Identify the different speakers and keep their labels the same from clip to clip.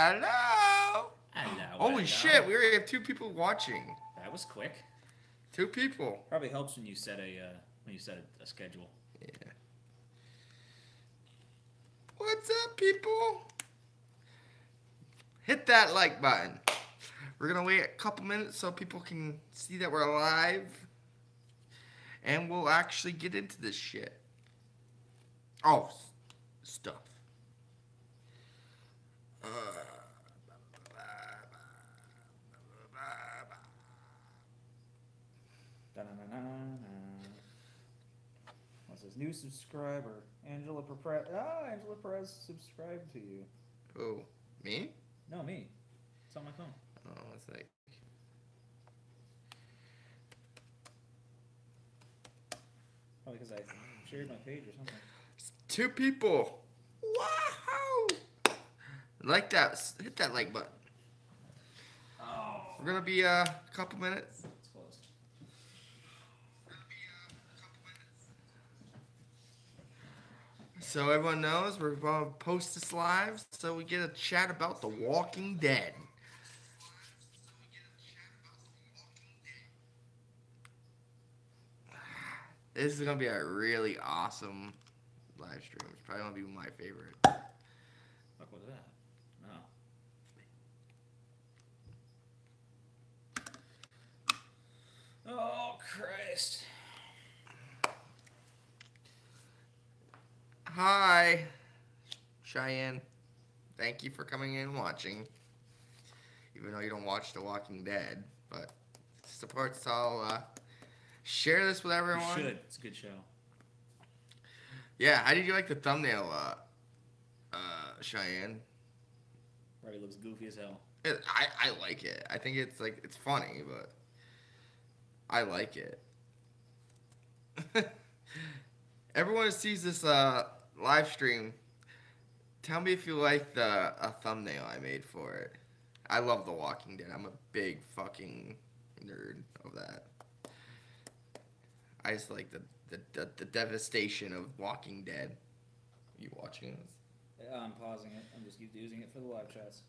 Speaker 1: Hello.
Speaker 2: Hello.
Speaker 1: Holy shit, we already have 2 people watching.
Speaker 2: That was quick.
Speaker 1: 2 people.
Speaker 2: Probably helps when you set a schedule.
Speaker 1: Yeah. What's up, people? Hit that like button. We're gonna wait a couple minutes so people can see that we're live, and we'll actually get into this shit. Oh, stuff.
Speaker 2: What's this new subscriber? Angela Perez subscribed to you.
Speaker 1: Oh, me?
Speaker 2: No, me. It's on my phone.
Speaker 1: Oh, it's like.
Speaker 2: Probably because I shared my page or something.
Speaker 1: 2 people. Wow! Like that. Hit that like button.
Speaker 2: Oh.
Speaker 1: We're gonna be a couple minutes.
Speaker 2: It's closed.
Speaker 1: So everyone knows we're gonna post this live so we get a chat about The Walking Dead. This is gonna be a really awesome live stream. It's probably gonna be my favorite.
Speaker 2: Fuck was that? No. Oh Christ.
Speaker 1: Hi, Cheyenne. Thank you for coming in and watching. Even though you don't watch The Walking Dead, but supports all. Share this with everyone.
Speaker 2: You should. It's a good show.
Speaker 1: Yeah, how did you like the thumbnail, Cheyenne?
Speaker 2: Right, it looks goofy as hell.
Speaker 1: I like it. I think it's funny, but I like it. Everyone who sees this live stream, tell me if you like the thumbnail I made for it. I love The Walking Dead. I'm a big fucking nerd of that. I just like the devastation of Walking Dead. Are you watching this?
Speaker 2: I'm pausing it. I'm just using it for the live chats.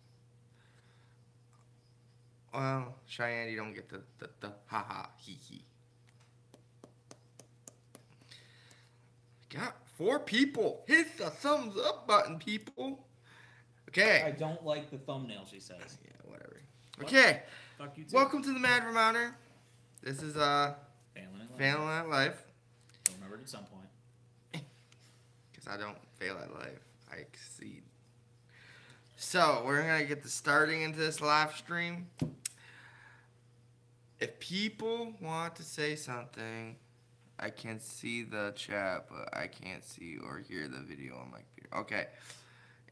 Speaker 1: Well, Cheyenne, you don't get the haha hee hee. Got 4 people. Hit the thumbs up button, people. Okay.
Speaker 2: I don't like the thumbnail, she says.
Speaker 1: Yeah, whatever. Okay.
Speaker 2: Fuck you too.
Speaker 1: Welcome to the Mad Vermonter. This is phalenatlife.
Speaker 2: You'll remember it at some point.
Speaker 1: Because I don't fail at life. I exceed. So, we're going to get starting into this live stream. If people want to say something, I can see the chat, but I can't see or hear the video on my computer. Okay.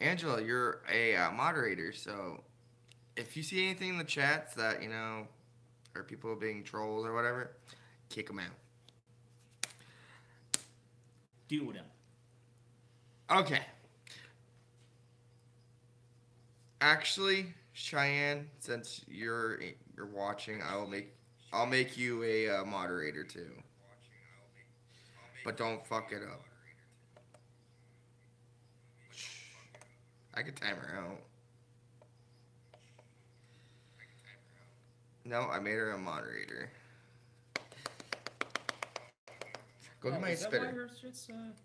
Speaker 1: Angela, you're a moderator, so if you see anything in the chats that, or people being trolls or whatever, kick them out.
Speaker 2: Do them.
Speaker 1: Okay. Actually, Cheyenne, since you're watching, I'll make you a moderator too. But don't fuck it up. I can time her out. No, I made her a moderator. Go get my spitter.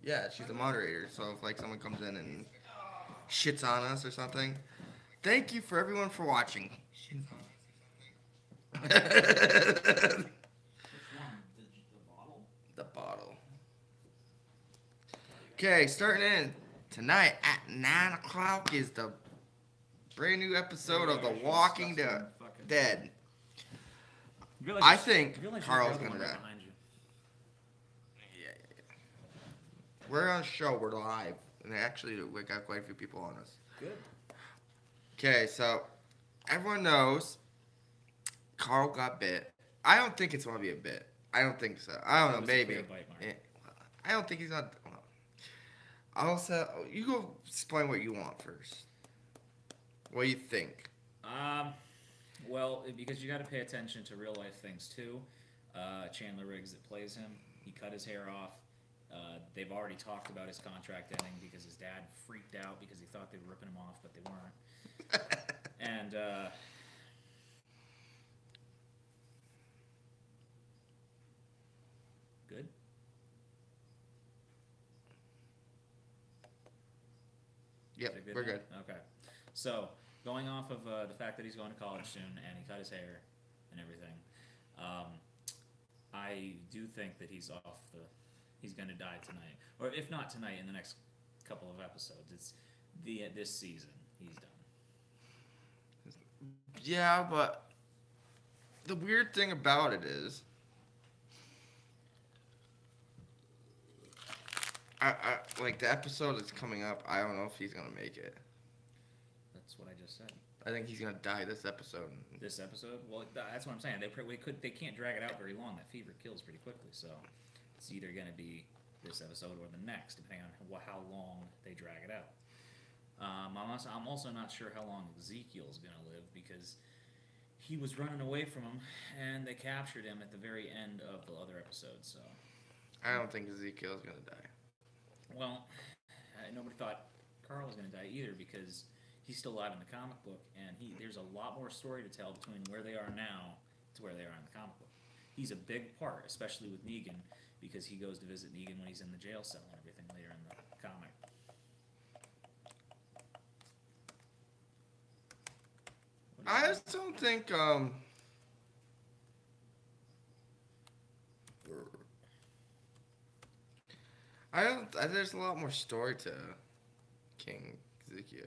Speaker 1: Yeah, she's a moderator. So if someone comes in and shits on us or something, thank you for everyone for watching. The bottle. Okay, starting in tonight at 9 o'clock is the brand new episode of The Walking Dead. I think Carl's gonna die. Yeah. We're on a show. We're live, and actually we got quite a few people on us.
Speaker 2: Good.
Speaker 1: Okay, so everyone knows Carl got bit. I don't think it's gonna be a bit. I don't think so. I don't know. Maybe. I don't think he's not. Also, you go explain what you want first. What do you think?
Speaker 2: Well, because you got to pay attention to real life things too. Chandler Riggs that plays him, he cut his hair off. They've already talked about his contract ending because his dad freaked out because he thought they were ripping him off, but they weren't. And good. Is
Speaker 1: Yep,
Speaker 2: that good
Speaker 1: we're
Speaker 2: now?
Speaker 1: good.
Speaker 2: Okay. So, going off of the fact that he's going to college soon and he cut his hair and everything, um, I do think that he's off the. He's going to die tonight, or if not tonight, in the next couple of episodes. It's this season. He's done.
Speaker 1: Yeah, but the weird thing about it is, like the episode that's coming up. I don't know if he's gonna make it.
Speaker 2: That's what I just said.
Speaker 1: I think he's gonna die this episode.
Speaker 2: This episode? Well, that's what I'm saying. They can't drag it out very long. That fever kills pretty quickly, so it's either going to be this episode or the next, depending on how long they drag it out. I'm also not sure how long Ezekiel's going to live because he was running away from him, and they captured him at the very end of the other episode. So
Speaker 1: I don't think Ezekiel's gonna die.
Speaker 2: well, nobody thought Carl was going to die either because he's still alive in the comic book, and there's a lot more story to tell between where they are now to where they are in the comic book. He's a big part, especially with Negan, because he goes to visit Negan when he's in the jail cell and everything later in the comic.
Speaker 1: I just don't think there's a lot more story to King Ezekiel.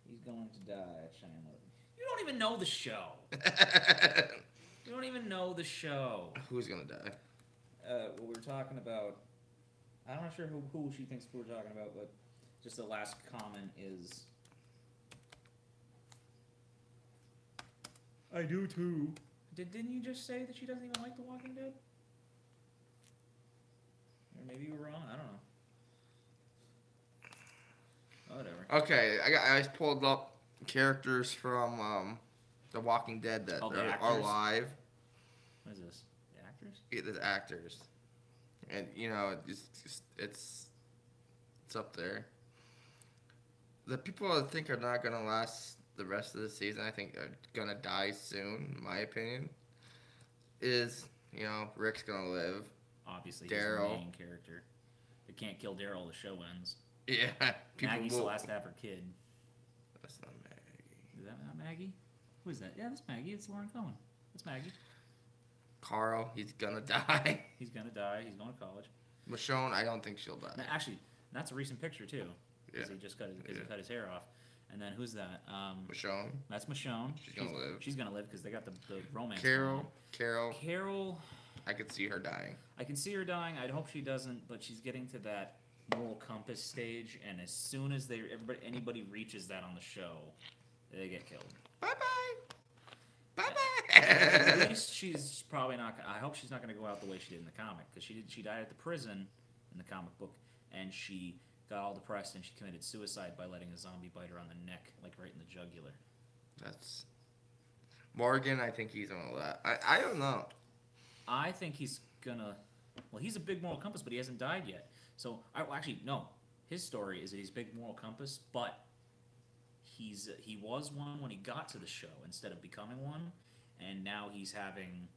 Speaker 2: He's going to die, Chandler. You don't even know the show. You don't even know the show.
Speaker 1: Who's gonna die?
Speaker 2: What we were talking about. I'm not sure who she thinks we're talking about, but just the last comment is. I do too. Didn't you just say that she doesn't even like The Walking Dead? Or maybe you were wrong. I don't know. Whatever.
Speaker 1: Okay, I pulled up characters from The Walking Dead that are alive.
Speaker 2: What is this? The actors?
Speaker 1: Yeah, the actors, and it's up there. The people I think are not gonna last the rest of the season, I think are gonna die soon, in my opinion. Is Rick's gonna live.
Speaker 2: Obviously,
Speaker 1: Daryl.
Speaker 2: He's the main character. They can't kill Daryl. The show ends.
Speaker 1: Yeah,
Speaker 2: Maggie still has to have her kid.
Speaker 1: That's not Maggie.
Speaker 2: Is that not Maggie? Who is that? Yeah, that's Maggie. It's Lauren Cohen. That's Maggie.
Speaker 1: Carl, he's gonna die.
Speaker 2: He's gonna die. He's going to college.
Speaker 1: Michonne, I don't think she'll die.
Speaker 2: Now, actually, that's a recent picture too. Because
Speaker 1: Yeah.
Speaker 2: he just cut his hair off. And then who's that?
Speaker 1: Michonne.
Speaker 2: That's Michonne.
Speaker 1: She's gonna live.
Speaker 2: She's gonna live because they got the romance.
Speaker 1: Carol.
Speaker 2: Carol.
Speaker 1: I could see her dying.
Speaker 2: I can see her dying. I'd hope she doesn't, but she's getting to that moral compass stage, and as soon as anybody reaches that on the show, they get killed.
Speaker 1: Bye bye.
Speaker 2: At least she's probably not. I hope she's not going to go out the way she did in the comic, because she died at the prison in the comic book, and she got all depressed and she committed suicide by letting a zombie bite her on the neck, like right in the jugular.
Speaker 1: That's Morgan. I think he's gonna laugh. I don't know.
Speaker 2: I think he's gonna. Well, he's a big moral compass, but he hasn't died yet. So, actually, no. His story is that he's a big moral compass, but he was one when he got to the show instead of becoming one, and now he's having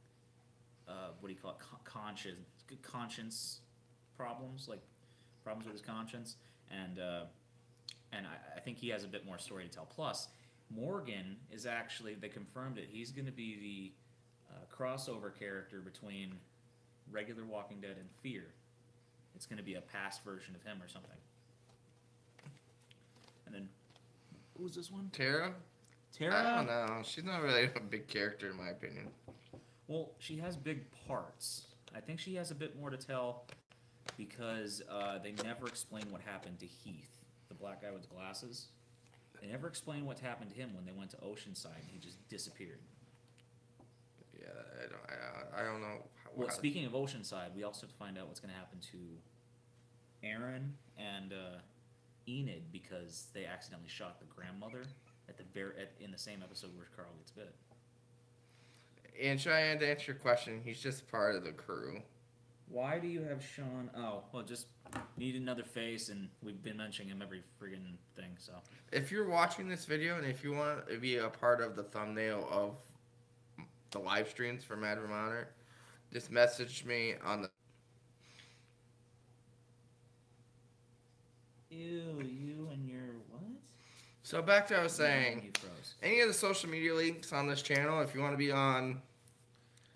Speaker 2: what do you call it? Conscience problems, like problems with his conscience, and I think he has a bit more story to tell. Plus, Morgan is actually, they confirmed it. He's going to be the crossover character between regular Walking Dead and Fear. It's going to be a past version of him or something. And then, who's this one?
Speaker 1: Tara?
Speaker 2: Tara?
Speaker 1: I don't know. She's not really a big character in my opinion.
Speaker 2: Well, she has big parts. I think she has a bit more to tell because they never explain what happened to Heath, the black guy with the glasses. They never explain what happened to him when they went to Oceanside and he just disappeared.
Speaker 1: Yeah, I don't know.
Speaker 2: Well, speaking of Oceanside, we also have to find out what's going to happen to Aaron and Enid because they accidentally shot the grandmother in the same episode where Carl gets bit.
Speaker 1: And Cheyenne, to answer your question, he's just part of the crew.
Speaker 2: Why do you have Sean? Oh, well, just need another face, and we've been mentioning him every friggin' thing. So
Speaker 1: If you're watching this video and if you want to be a part of the thumbnail of the live streams for Mad Vermonter, just message me on the.
Speaker 2: ew, you and your what?
Speaker 1: So back to what I was
Speaker 2: Yeah,
Speaker 1: saying.
Speaker 2: you froze.
Speaker 1: Any of the social media links on this channel, if you want to be on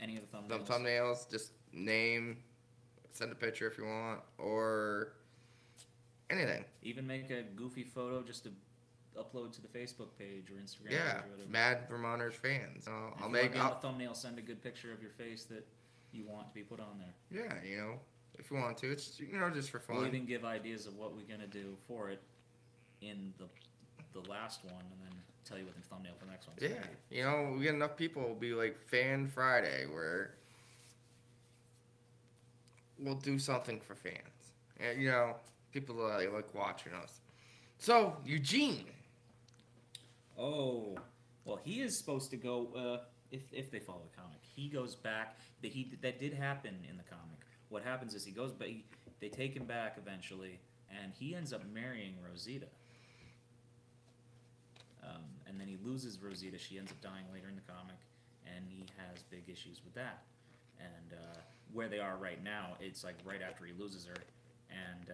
Speaker 2: Any of the
Speaker 1: the
Speaker 2: thumbnails?
Speaker 1: thumbnails, just name, send a picture if you want, or anything.
Speaker 2: Even make a goofy photo just to upload to the Facebook page or Instagram
Speaker 1: Yeah,
Speaker 2: page or whatever.
Speaker 1: Mad Vermonter's fans.
Speaker 2: I'll make on the thumbnail. Send a good picture of your face that you want to be put on there.
Speaker 1: Yeah, if you want to, it's just for fun.
Speaker 2: We'll even give ideas of what we're gonna do for it in the last one, and then tell you what the thumbnail for the next one.
Speaker 1: Yeah, we get enough people. It'll be like Fan Friday where we'll do something for fans, and people like watching us. So Eugene.
Speaker 2: Oh, well, he is supposed to go. If they follow the comic, he goes back. That did happen in the comic. What happens is he goes back. They take him back eventually, and he ends up marrying Rosita. And then he loses Rosita. She ends up dying later in the comic, and he has big issues with that. And where they are right now, it's like right after he loses her, and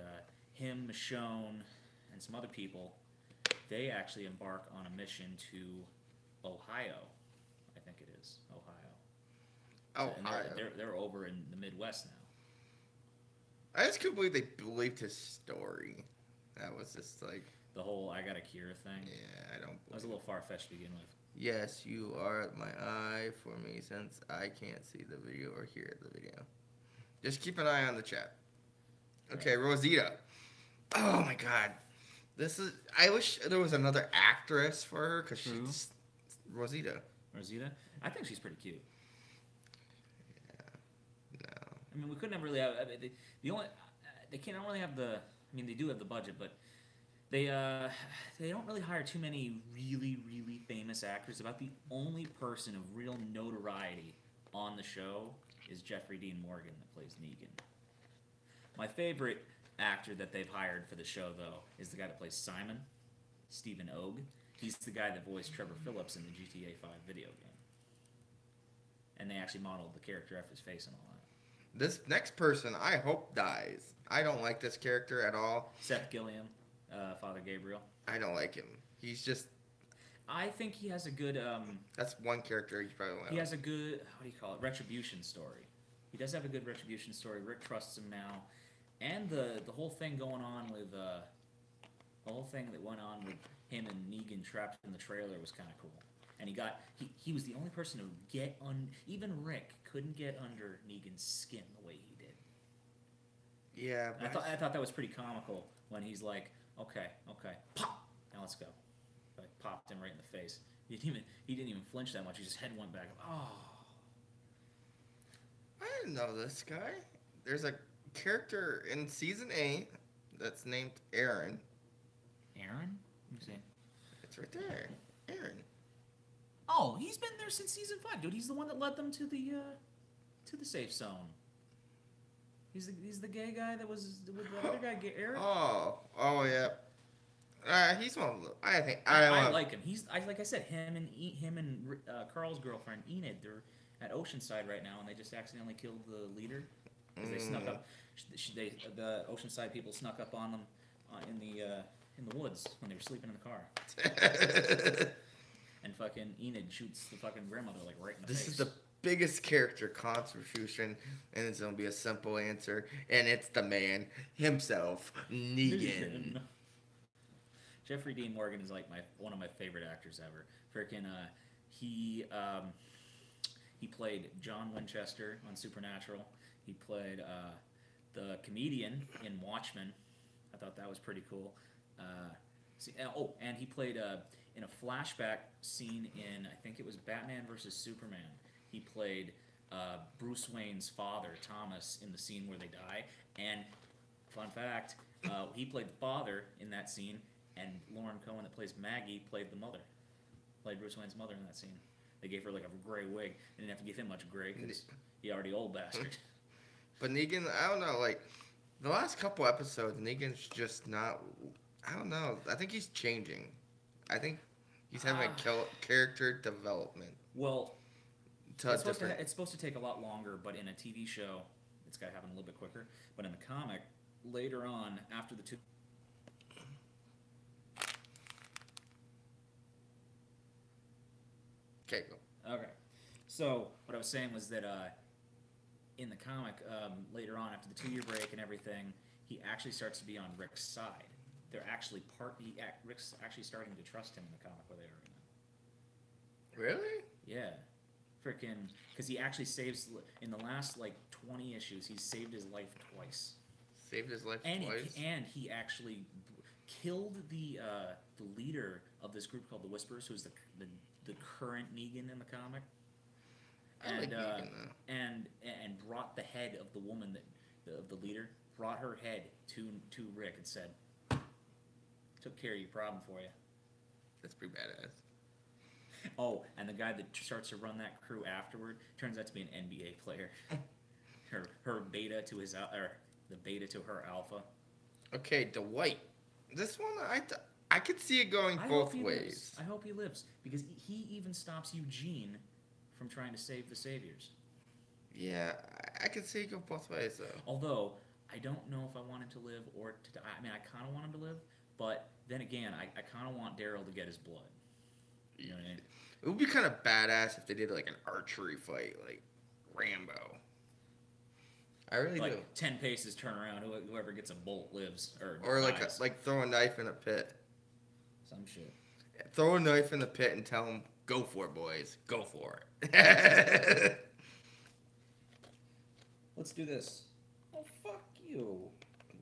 Speaker 2: him, Michonne, and some other people, they actually embark on a mission to Ohio. I think it is Ohio. And they're over in the Midwest now.
Speaker 1: I just couldn't believe they believed his story. That was just like
Speaker 2: the whole "I got a cure" thing.
Speaker 1: Yeah, I don't.
Speaker 2: That was a little far fetched to begin with.
Speaker 1: Yes, you are my eye for me since I can't see the video or hear the video. Just keep an eye on the chat. Okay, right. Rosita. Oh my God, I wish there was another actress for her because she's Rosita.
Speaker 2: Rosita, I think she's pretty cute.
Speaker 1: Yeah. No.
Speaker 2: I mean, we couldn't really have they can't really have the. I mean, they do have the budget, but they don't really hire too many really, really famous actors. About the only person of real notoriety on the show is Jeffrey Dean Morgan that plays Negan. My favorite actor that they've hired for the show, though, is the guy that plays Simon, Stephen Ogg. He's the guy that voiced Trevor Phillips in the GTA 5 video game. And they actually modeled the character after his face and all that.
Speaker 1: This next person, I hope, dies. I don't like this character at all.
Speaker 2: Seth Gilliam, Father Gabriel.
Speaker 1: I don't like him. He's just...
Speaker 2: I think he has a good...
Speaker 1: That's one character he's probably
Speaker 2: He has a good, what do you call it, retribution story. He does have a good retribution story. Rick trusts him now. And the whole thing going on with... the whole thing that went on with him and Negan trapped in the trailer was kind of cool. And he was the only person to get on... Even Rick couldn't get under Negan's skin the way he did.
Speaker 1: Yeah, but
Speaker 2: I thought that was pretty comical when he's like, okay, pop, now let's go. Like popped him right in the face. He didn't even flinch that much. His head went back. Oh,
Speaker 1: I didn't know this guy. There's a character in season 8 that's named Aaron.
Speaker 2: Aaron? Let me see.
Speaker 1: It's right there, Aaron.
Speaker 2: Oh, he's been there since season 5, dude. He's the one that led them to the safe zone. He's the gay guy that was with the other guy, Eric.
Speaker 1: Oh yeah. He's one of the, I think
Speaker 2: I like him. Like I said, him and Carl's girlfriend Enid. They're at Oceanside right now, and they just accidentally killed the leader because they snuck up. The Oceanside people snuck up on them in the woods when they were sleeping in the car. And fucking Enid shoots the fucking grandmother like right in the face.
Speaker 1: This is the biggest character contribution, and it's gonna be a simple answer, and it's the man himself, Negan.
Speaker 2: Jeffrey Dean Morgan is like one of my favorite actors ever. Freaking, he played John Winchester on Supernatural. He played the comedian in Watchmen. I thought that was pretty cool. And he played in a flashback scene in, I think it was Batman vs. Superman. He played Bruce Wayne's father, Thomas, in the scene where they die. And, fun fact, he played the father in that scene, and Lauren Cohen, that plays Maggie, played the mother. Played Bruce Wayne's mother in that scene. They gave her like a gray wig. They didn't have to give him much gray because he already old bastard.
Speaker 1: But Negan, I don't know. Like the last couple episodes, Negan's just not. I don't know. I think he's changing. I think he's having a character development
Speaker 2: Well,
Speaker 1: to different.
Speaker 2: it's supposed to take a lot longer, but in a TV show, it's got to happen a little bit quicker. But in the comic, later on, after the two.
Speaker 1: Okay, go.
Speaker 2: Okay. So what I was saying was that in the comic, later on, after the 2-year break and everything, he actually starts to be on Rick's side. They're actually Rick's actually starting to trust him in the comic where they are right now.
Speaker 1: Really?
Speaker 2: Yeah. Freaking, because he actually saves in the last like 20 issues, he's saved his life twice.
Speaker 1: Saved his life twice.
Speaker 2: And he actually killed the leader of this group called the Whisperers, who's the current Negan in the comic. And brought the head of the woman of the leader, brought her head to Rick and said, "Took care of your problem for you."
Speaker 1: That's pretty badass.
Speaker 2: Oh, and the guy that starts to run that crew afterward turns out to be an NBA player. her beta to his or the beta to her alpha.
Speaker 1: Okay, Dwight. This one I could see it going both ways.
Speaker 2: I hope he lives because he even stops Eugene from trying to save the Saviors.
Speaker 1: Yeah, I could see it go both ways though.
Speaker 2: Although I don't know if I want him to live or to die. I mean, I kind of want him to live, but then again, I kind of want Daryl to get his blood. You know what I mean?
Speaker 1: It would be kind of badass if they did like an archery fight, like Rambo. I really do.
Speaker 2: 10 paces, turn around. Whoever gets a bolt lives,
Speaker 1: or like throw a knife in a pit.
Speaker 2: Some shit.
Speaker 1: Yeah, throw a knife in the pit and tell them, "Go for it, boys. Go for it."
Speaker 2: Let's do this. Oh fuck you.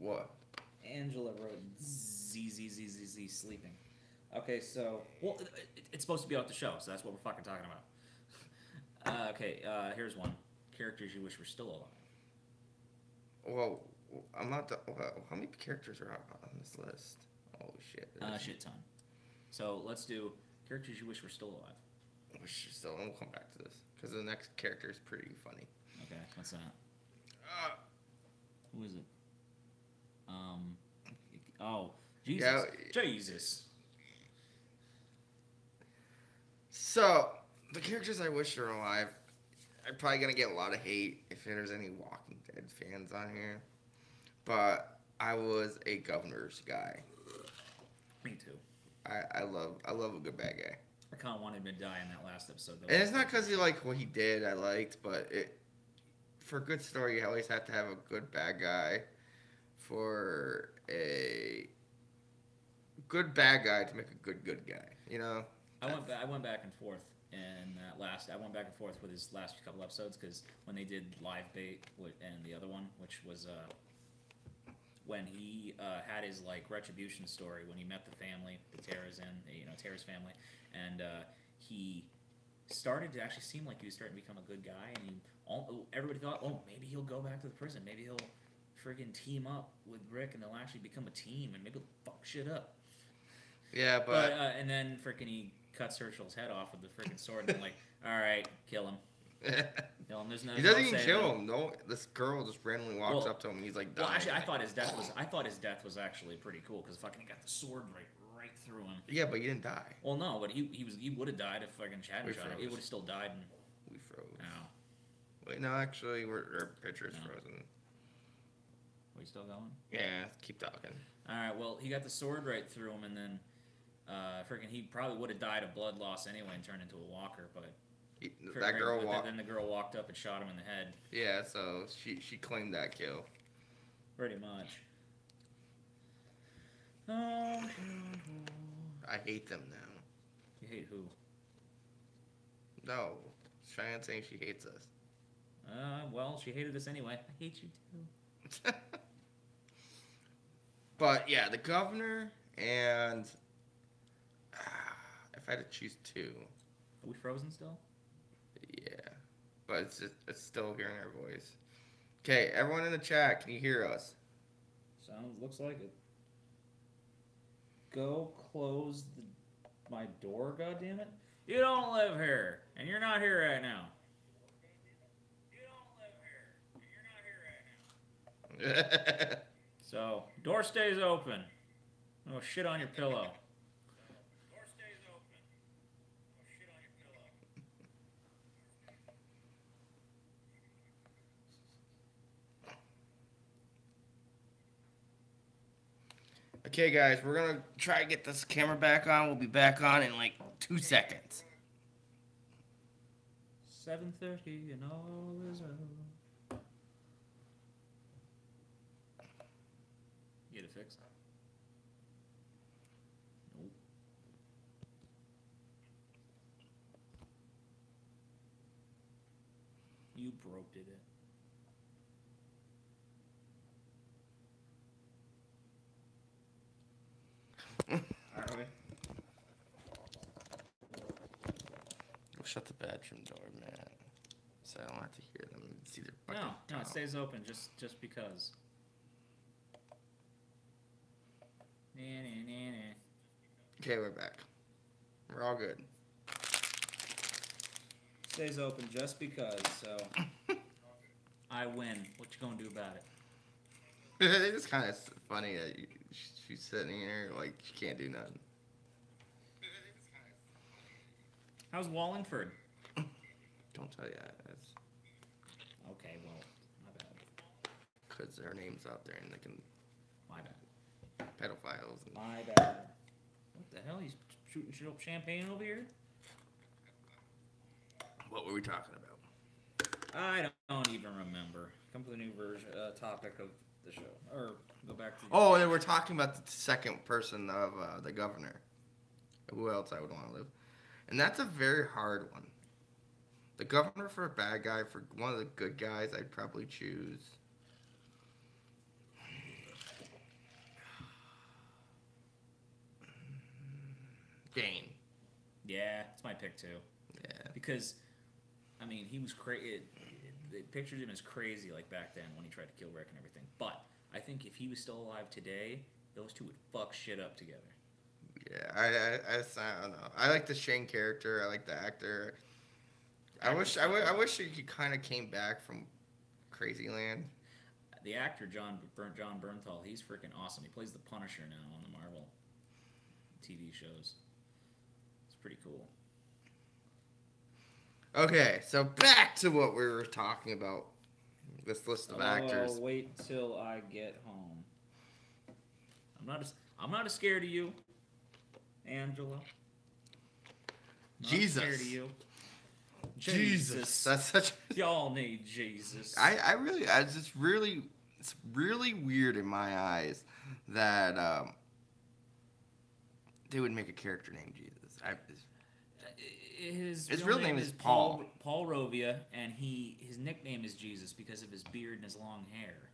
Speaker 1: What?
Speaker 2: Angela wrote Z sleeping. Okay, so it's supposed to be out the show, so that's what we're fucking talking about. Okay, here's one. Characters you wish were still alive.
Speaker 1: Well, I'm not. How many characters are on this list? Oh shit.
Speaker 2: Shit ton. So let's do characters you wish were still alive.
Speaker 1: We'll come back to this because the next character is pretty funny.
Speaker 2: Okay, what's that? Who is it? Oh, Jesus.
Speaker 1: Yeah.
Speaker 2: Jesus.
Speaker 1: So, the characters I wish were alive, I'm probably going to get a lot of hate if there's any Walking Dead fans on here. But I was a Governor's guy.
Speaker 2: Me too.
Speaker 1: I love a good bad guy.
Speaker 2: I kind of wanted him to die in that last episode.
Speaker 1: And it's not because he liked what he did, I liked, but for a good story, you always have to have a good bad guy for a good bad guy to make a good guy, you know?
Speaker 2: I went back and forth in that last. I went back and forth with his last couple episodes because when they did Live Bait and the other one, which was when he had his like retribution story when he met the family, the Tara's Tara's family, and he started to actually seem like he was starting to become a good guy, and everybody thought, oh, maybe he'll go back to the prison, maybe he'll friggin' team up with Rick, and they'll actually become a team, and maybe he'll fuck shit up.
Speaker 1: Yeah, but
Speaker 2: and then frickin' he cuts Herschel's head off with the frickin' sword, and I'm like, all right, kill him. Kill him.
Speaker 1: He doesn't even kill him. No, this girl just randomly walks up to him, and he's like, dying.
Speaker 2: Well, actually, I thought his death was actually pretty cool because fucking he got the sword right through him.
Speaker 1: Yeah, but he didn't die.
Speaker 2: Well, no, but he would have died if fucking Chad had shot him. He would have still died. And
Speaker 1: we froze.
Speaker 2: No.
Speaker 1: Wait, no, actually, our picture's frozen.
Speaker 2: Are we still going?
Speaker 1: Yeah, keep talking.
Speaker 2: All right, well, he got the sword right through him, and then freaking he probably would have died of blood loss anyway and turned into a walker, but then the girl walked up and shot him in the head.
Speaker 1: Yeah, so she claimed that kill.
Speaker 2: Pretty much. I
Speaker 1: hate them now.
Speaker 2: You hate who?
Speaker 1: No, Cheyenne saying she hates us.
Speaker 2: Well, she hated us anyway. I hate you too.
Speaker 1: But yeah, the governor and if I had to choose two.
Speaker 2: Are we frozen still?
Speaker 1: Yeah, but it's still hearing our voice. Okay, everyone in the chat, can you hear us?
Speaker 2: Looks like it. Go close my door, goddammit. You don't live here, and you're not here right now. You don't live here, and you're not here right now. So, door stays open. Oh, shit on your pillow.
Speaker 1: Okay, guys, we're gonna try to get this camera back on. We'll be back on in like 2 seconds.
Speaker 2: 7:30 and all is well. Get it fixed? Nope. You broke it.
Speaker 1: Are we? We'll shut the bedroom door, man, so I don't have to hear them and see their fucking.
Speaker 2: No, it stays open just because.
Speaker 1: Okay, we're back. We're all good.
Speaker 2: Stays open just because, so I win. What you gonna do about it?
Speaker 1: It's kind of funny that she's sitting here like she can't do nothing.
Speaker 2: How's Wallingford?
Speaker 1: Don't tell you that. That's
Speaker 2: Okay, well, my bad.
Speaker 1: because her name's out there and they can
Speaker 2: My bad.
Speaker 1: pedophiles. And...
Speaker 2: My bad. What the hell? He's shooting champagne over here?
Speaker 1: What were we talking about?
Speaker 2: I don't even remember. Come to the new version topic of the show, or go back to.
Speaker 1: Oh, and we're talking about the second person of the governor. Who else I would want to live? And that's a very hard one. The governor for a bad guy, for one of the good guys, I'd probably choose. Dane.
Speaker 2: Yeah, it's my pick too.
Speaker 1: Yeah.
Speaker 2: Because, I mean, he was crazy. They pictured him as crazy like back then when he tried to kill Rick and everything. But I think if he was still alive today, those two would fuck shit up together.
Speaker 1: Yeah, I don't know. I like the Shane character. I like the actor. I wish he kind of came back from Crazy Land.
Speaker 2: The actor John Bernthal, he's freaking awesome. He plays the Punisher now on the Marvel TV shows. It's pretty cool.
Speaker 1: Okay, so back to what we were talking about. This list of actors.
Speaker 2: Wait till I get home. I'm not as scared of you, Angela.
Speaker 1: Jesus.
Speaker 2: Scared of you.
Speaker 1: Jesus. That's such.
Speaker 2: Y'all need Jesus.
Speaker 1: It's really weird in my eyes that they would make a character named Jesus.
Speaker 2: His
Speaker 1: real name is Paul.
Speaker 2: Paul Rovia, and his nickname is Jesus because of his beard and his long hair.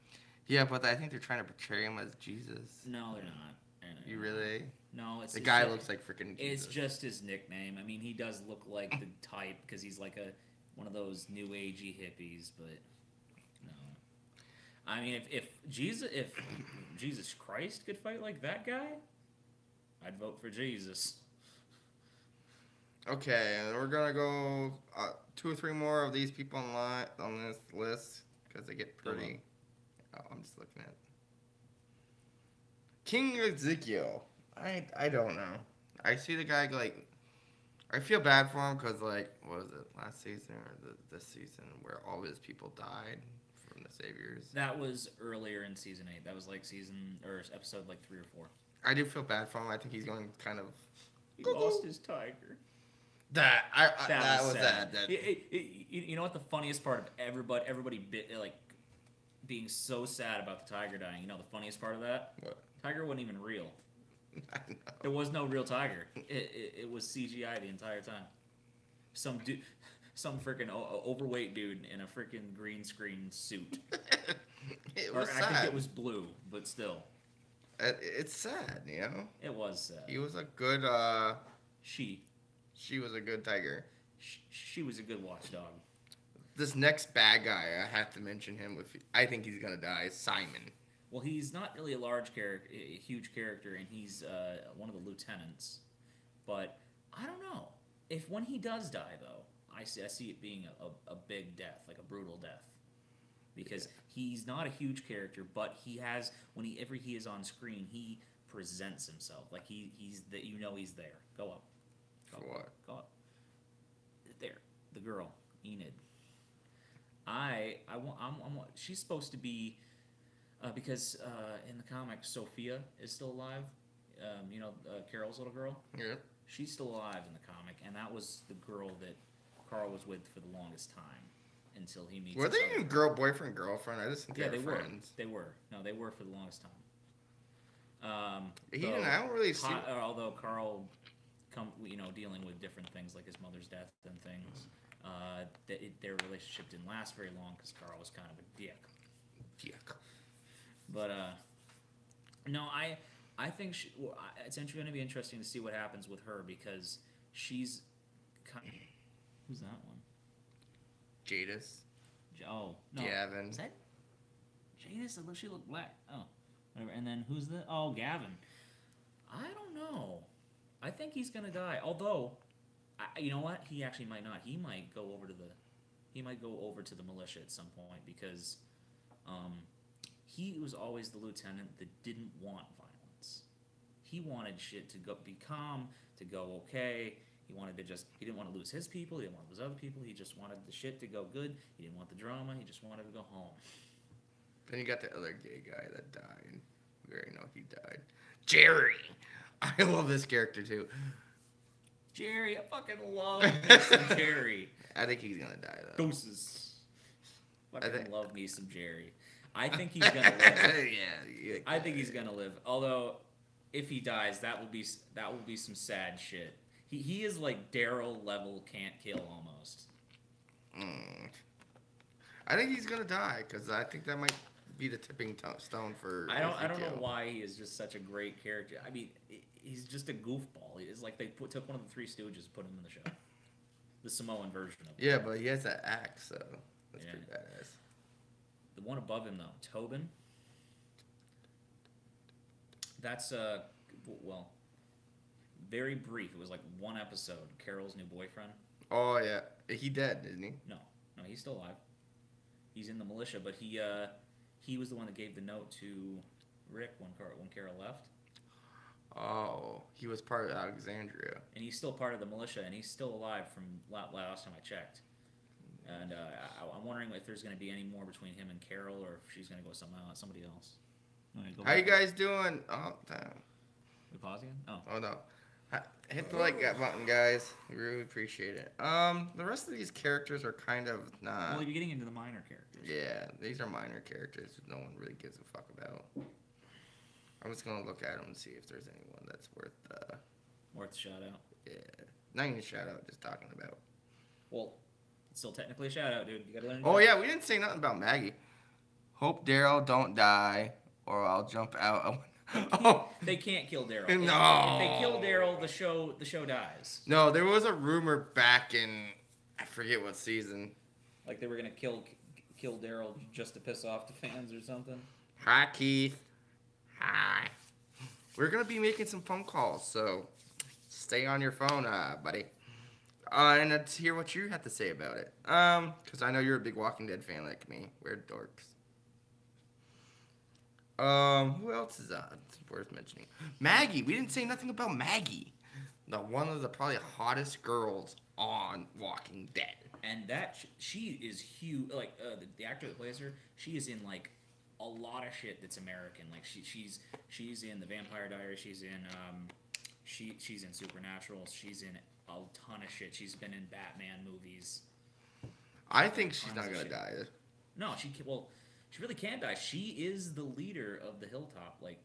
Speaker 1: Yeah, but I think they're trying to portray him as Jesus.
Speaker 2: No, they're not.
Speaker 1: You really?
Speaker 2: No, it's
Speaker 1: the guy looks like freaking Jesus.
Speaker 2: It's just his nickname. I mean, he does look like the type because he's like one of those new agey hippies, but no. I mean, if Jesus Christ could fight like that guy, I'd vote for Jesus.
Speaker 1: Okay, and we're gonna go 2 or 3 more of these people on this list because they get pretty. Oh, I'm just looking at King Ezekiel. I don't know. I see the guy like. I feel bad for him because like what was it last season or this season where all his people died from the saviors.
Speaker 2: That was earlier in season 8. That was like episode like 3 or 4.
Speaker 1: I do feel bad for him. I think he's going kind of.
Speaker 2: He lost his tiger.
Speaker 1: That was sad.
Speaker 2: You know what the funniest part of everybody like being so sad about the tiger dying. You know the funniest part of that?
Speaker 1: What?
Speaker 2: Tiger wasn't even real.
Speaker 1: I know.
Speaker 2: There was no real tiger. It was CGI the entire time. Some freaking overweight dude in a freaking green screen suit.
Speaker 1: It was sad.
Speaker 2: I think it was blue, but still.
Speaker 1: It's sad, you know.
Speaker 2: It was sad.
Speaker 1: He was a good. She was a good tiger.
Speaker 2: She was a good watchdog.
Speaker 1: This next bad guy, I have to mention him. I think he's gonna die. Is Simon.
Speaker 2: Well, he's not really a huge character, and he's one of the lieutenants. But I don't know if when he does die, though, I see it being a big death, like a brutal death. because he's not a huge character, but he has whenever he is on screen, he presents himself like he's that he's there. Go up.
Speaker 1: For what?
Speaker 2: Go up. There, the girl Enid. I'm she's supposed to be because in the comic Sophia is still alive. Carol's little girl.
Speaker 1: Yeah.
Speaker 2: She's still alive in the comic, and that was the girl that Carl was with for the longest time until he meets.
Speaker 1: Were they even boyfriend, girlfriend? I just think they were friends.
Speaker 2: They were. No, they were for the longest time.
Speaker 1: I don't really see.
Speaker 2: Although Carl, dealing with different things like his mother's death and things, their relationship didn't last very long because Carl was kind of a dick. But no, I think it's going to be interesting to see what happens with her because she's kind of, who's that one?
Speaker 1: Jadis.
Speaker 2: Oh no,
Speaker 1: Gavin.
Speaker 2: Is that Jadis? She looked black. Oh, whatever. And then who's the? Oh, Gavin. I don't know. I think he's gonna die. Although, you know what? He actually might not. He might go over to the militia at some point because, he was always the lieutenant that didn't want violence. He wanted shit to be calm, to go okay. He didn't want to lose his people. He didn't want to lose other people. He just wanted the shit to go good. He didn't want the drama. He just wanted to go home.
Speaker 1: Then you got the other gay guy that died. We already know he died. Jerry. I love this character too.
Speaker 2: Jerry, I fucking love me some Jerry.
Speaker 1: I think he's gonna die though.
Speaker 2: Doses. Love me some Jerry. I think he's gonna live.
Speaker 1: Yeah.
Speaker 2: I think he's gonna live. Although, if he dies, that will be some sad shit. He is like Daryl level can't kill almost.
Speaker 1: I think he's gonna die because I think that might be the tipping stone for.
Speaker 2: I don't know why he is just such a great character. I mean, he's just a goofball. It's like they took one of the Three Stooges and put him in the show, the Samoan version of it.
Speaker 1: Yeah, but he has that axe, so that's pretty badass.
Speaker 2: The one above him though, Tobin. That's very brief. It was like one episode. Carol's new boyfriend.
Speaker 1: Oh yeah, he dead, isn't he?
Speaker 2: No, he's still alive. He's in the militia, but he was the one that gave the note to Rick when Carol left. Oh,
Speaker 1: he was part of Alexandria.
Speaker 2: And he's still part of the militia, and he's still alive from last time I checked. And I'm wondering if there's going to be any more between him and Carol, or if she's going to go somebody else.
Speaker 1: How you guys doing? Oh, damn.
Speaker 2: We pausing?
Speaker 1: Oh no. Hit the like button, guys. We really appreciate it. The rest of these characters are kind of not.
Speaker 2: Well, you're getting into the minor characters.
Speaker 1: Yeah, these are minor characters no one really gives a fuck about. I'm just gonna look at them and see if there's anyone that's worth
Speaker 2: a shout out.
Speaker 1: Yeah, not even a shout out, just talking about.
Speaker 2: Well, it's still technically a shout out, dude. You gotta learn.
Speaker 1: Oh yeah, we didn't say nothing about Maggie. Hope Daryl don't die, or I'll jump out. Oh.
Speaker 2: They can't kill Daryl.
Speaker 1: No.
Speaker 2: If they kill Daryl, the show dies.
Speaker 1: No, there was a rumor back in I forget what season.
Speaker 2: Like they were gonna kill Daryl just to piss off the fans or something.
Speaker 1: Hi, Keith. Hi. We're gonna be making some phone calls, so stay on your phone, buddy. And let's hear what you have to say about it. Because I know you're a big Walking Dead fan like me. We're dorks. Who else is worth mentioning? Maggie. We didn't say nothing about Maggie. One of the probably hottest girls on Walking Dead.
Speaker 2: And she is huge. Like the actor that plays her, she is in like a lot of shit that's American. Like she's in The Vampire Diaries. She's in she's in Supernatural. She's in a ton of shit. She's been in Batman movies.
Speaker 1: I think she's not gonna die.
Speaker 2: No, she really can't die. She is the leader of the Hilltop. Like,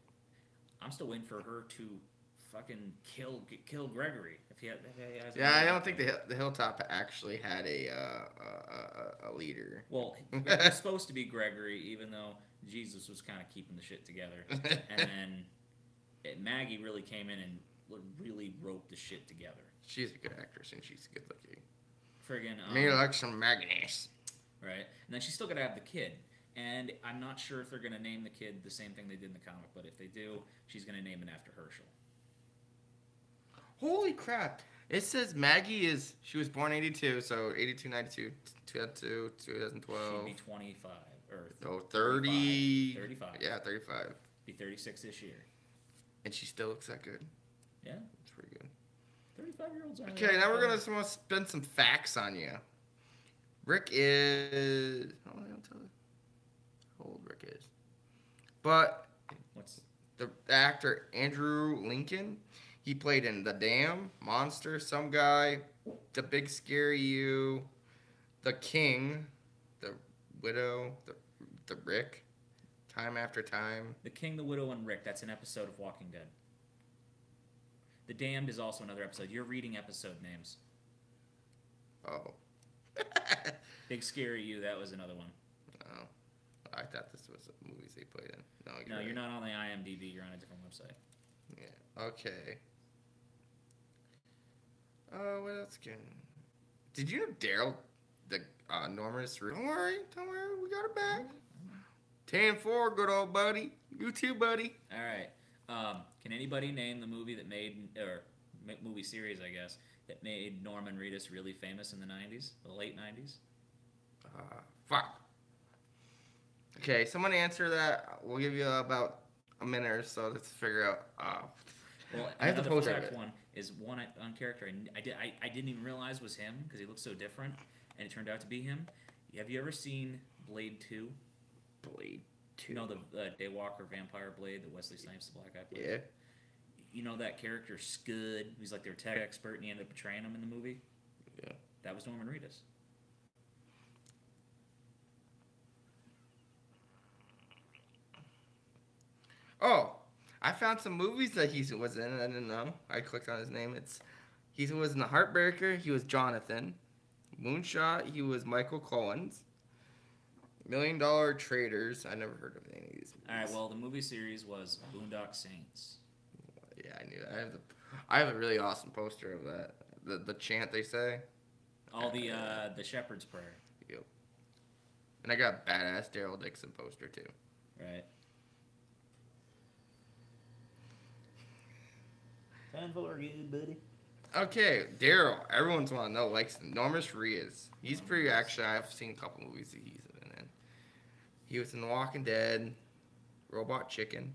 Speaker 2: I'm still waiting for her to fucking kill Gregory.
Speaker 1: I don't think the Hilltop actually had a leader.
Speaker 2: Well, it was supposed to be Gregory, even though Jesus was kind of keeping the shit together. And then Maggie really came in and really wrote the shit together.
Speaker 1: She's a good actress and she's good looking.
Speaker 2: Friggin'
Speaker 1: me like some Magnus.
Speaker 2: Right, and then she's still gonna have the kid. And I'm not sure if they're going to name the kid the same thing they did in the comic, but if they do, she's going to name it after Herschel.
Speaker 1: Holy crap. It says she was born 82, so 82, 92, 2002, 2012.
Speaker 2: She'd be 25. or
Speaker 1: So 30.
Speaker 2: 35.
Speaker 1: Yeah, 35.
Speaker 2: Be 36 this year.
Speaker 1: And she still looks that good.
Speaker 2: Yeah.
Speaker 1: That's pretty good.
Speaker 2: 35-year-olds are.
Speaker 1: Okay, now we're going to spend some facts on you. Rick is. Oh, I don't tell you how old Rick is. But
Speaker 2: What's
Speaker 1: the actor Andrew Lincoln, he played in The Dam, Monster, Some Guy, The Big Scary You, The King, The Widow, the Rick, Time After Time.
Speaker 2: The King, the Widow, and Rick? That's an episode of Walking Dead. The Damned is also another episode. You're reading episode names.
Speaker 1: Oh.
Speaker 2: Big Scary You, that was another one.
Speaker 1: Oh. I thought this was the movies they played in.
Speaker 2: No,
Speaker 1: right.
Speaker 2: you're not on the IMDb. You're on a different website.
Speaker 1: Yeah. Okay. What else can? Did you know Daryl, the Norman's? Don't worry. We got it back. 10-4, good old buddy. You too, buddy.
Speaker 2: All right. Can anybody name the movie that made, or movie series, I guess, that made Norman Reedus really famous in the 90s, the late 90s?
Speaker 1: Fuck. Okay, someone answer that. We'll give you about a minute or so to figure out.
Speaker 2: Well,
Speaker 1: I have the poster.
Speaker 2: fact one is one on character I didn't even realize was him because he looked so different, and it turned out to be him. Have you ever seen Blade 2?
Speaker 1: Blade 2.
Speaker 2: You know the Daywalker vampire Blade that Wesley Snipes, the black guy, plays?
Speaker 1: Yeah.
Speaker 2: You know that character Scud, who's like their tech expert, and he ended up betraying him in the movie?
Speaker 1: Yeah.
Speaker 2: That was Norman Reedus.
Speaker 1: Oh, I found some movies that he was in. I didn't know. I clicked on his name. He was in The Heartbreaker. He was Jonathan. Moonshot. He was Michael Collins. $1 Million Traders. I never heard of any of these movies.
Speaker 2: All right. Well, the movie series was Boondock Saints.
Speaker 1: Yeah, I knew that. I have a really awesome poster of that. The chant they say.
Speaker 2: All the Shepherd's Prayer.
Speaker 1: Yep. And I got a badass Daryl Dixon poster too.
Speaker 2: Right. 10-4, good buddy.
Speaker 1: Okay, Daryl. Everyone's want to know likes Norman Reedus. He's pretty. Actually, I've seen a couple movies that he's been in. He was in The Walking Dead, Robot Chicken.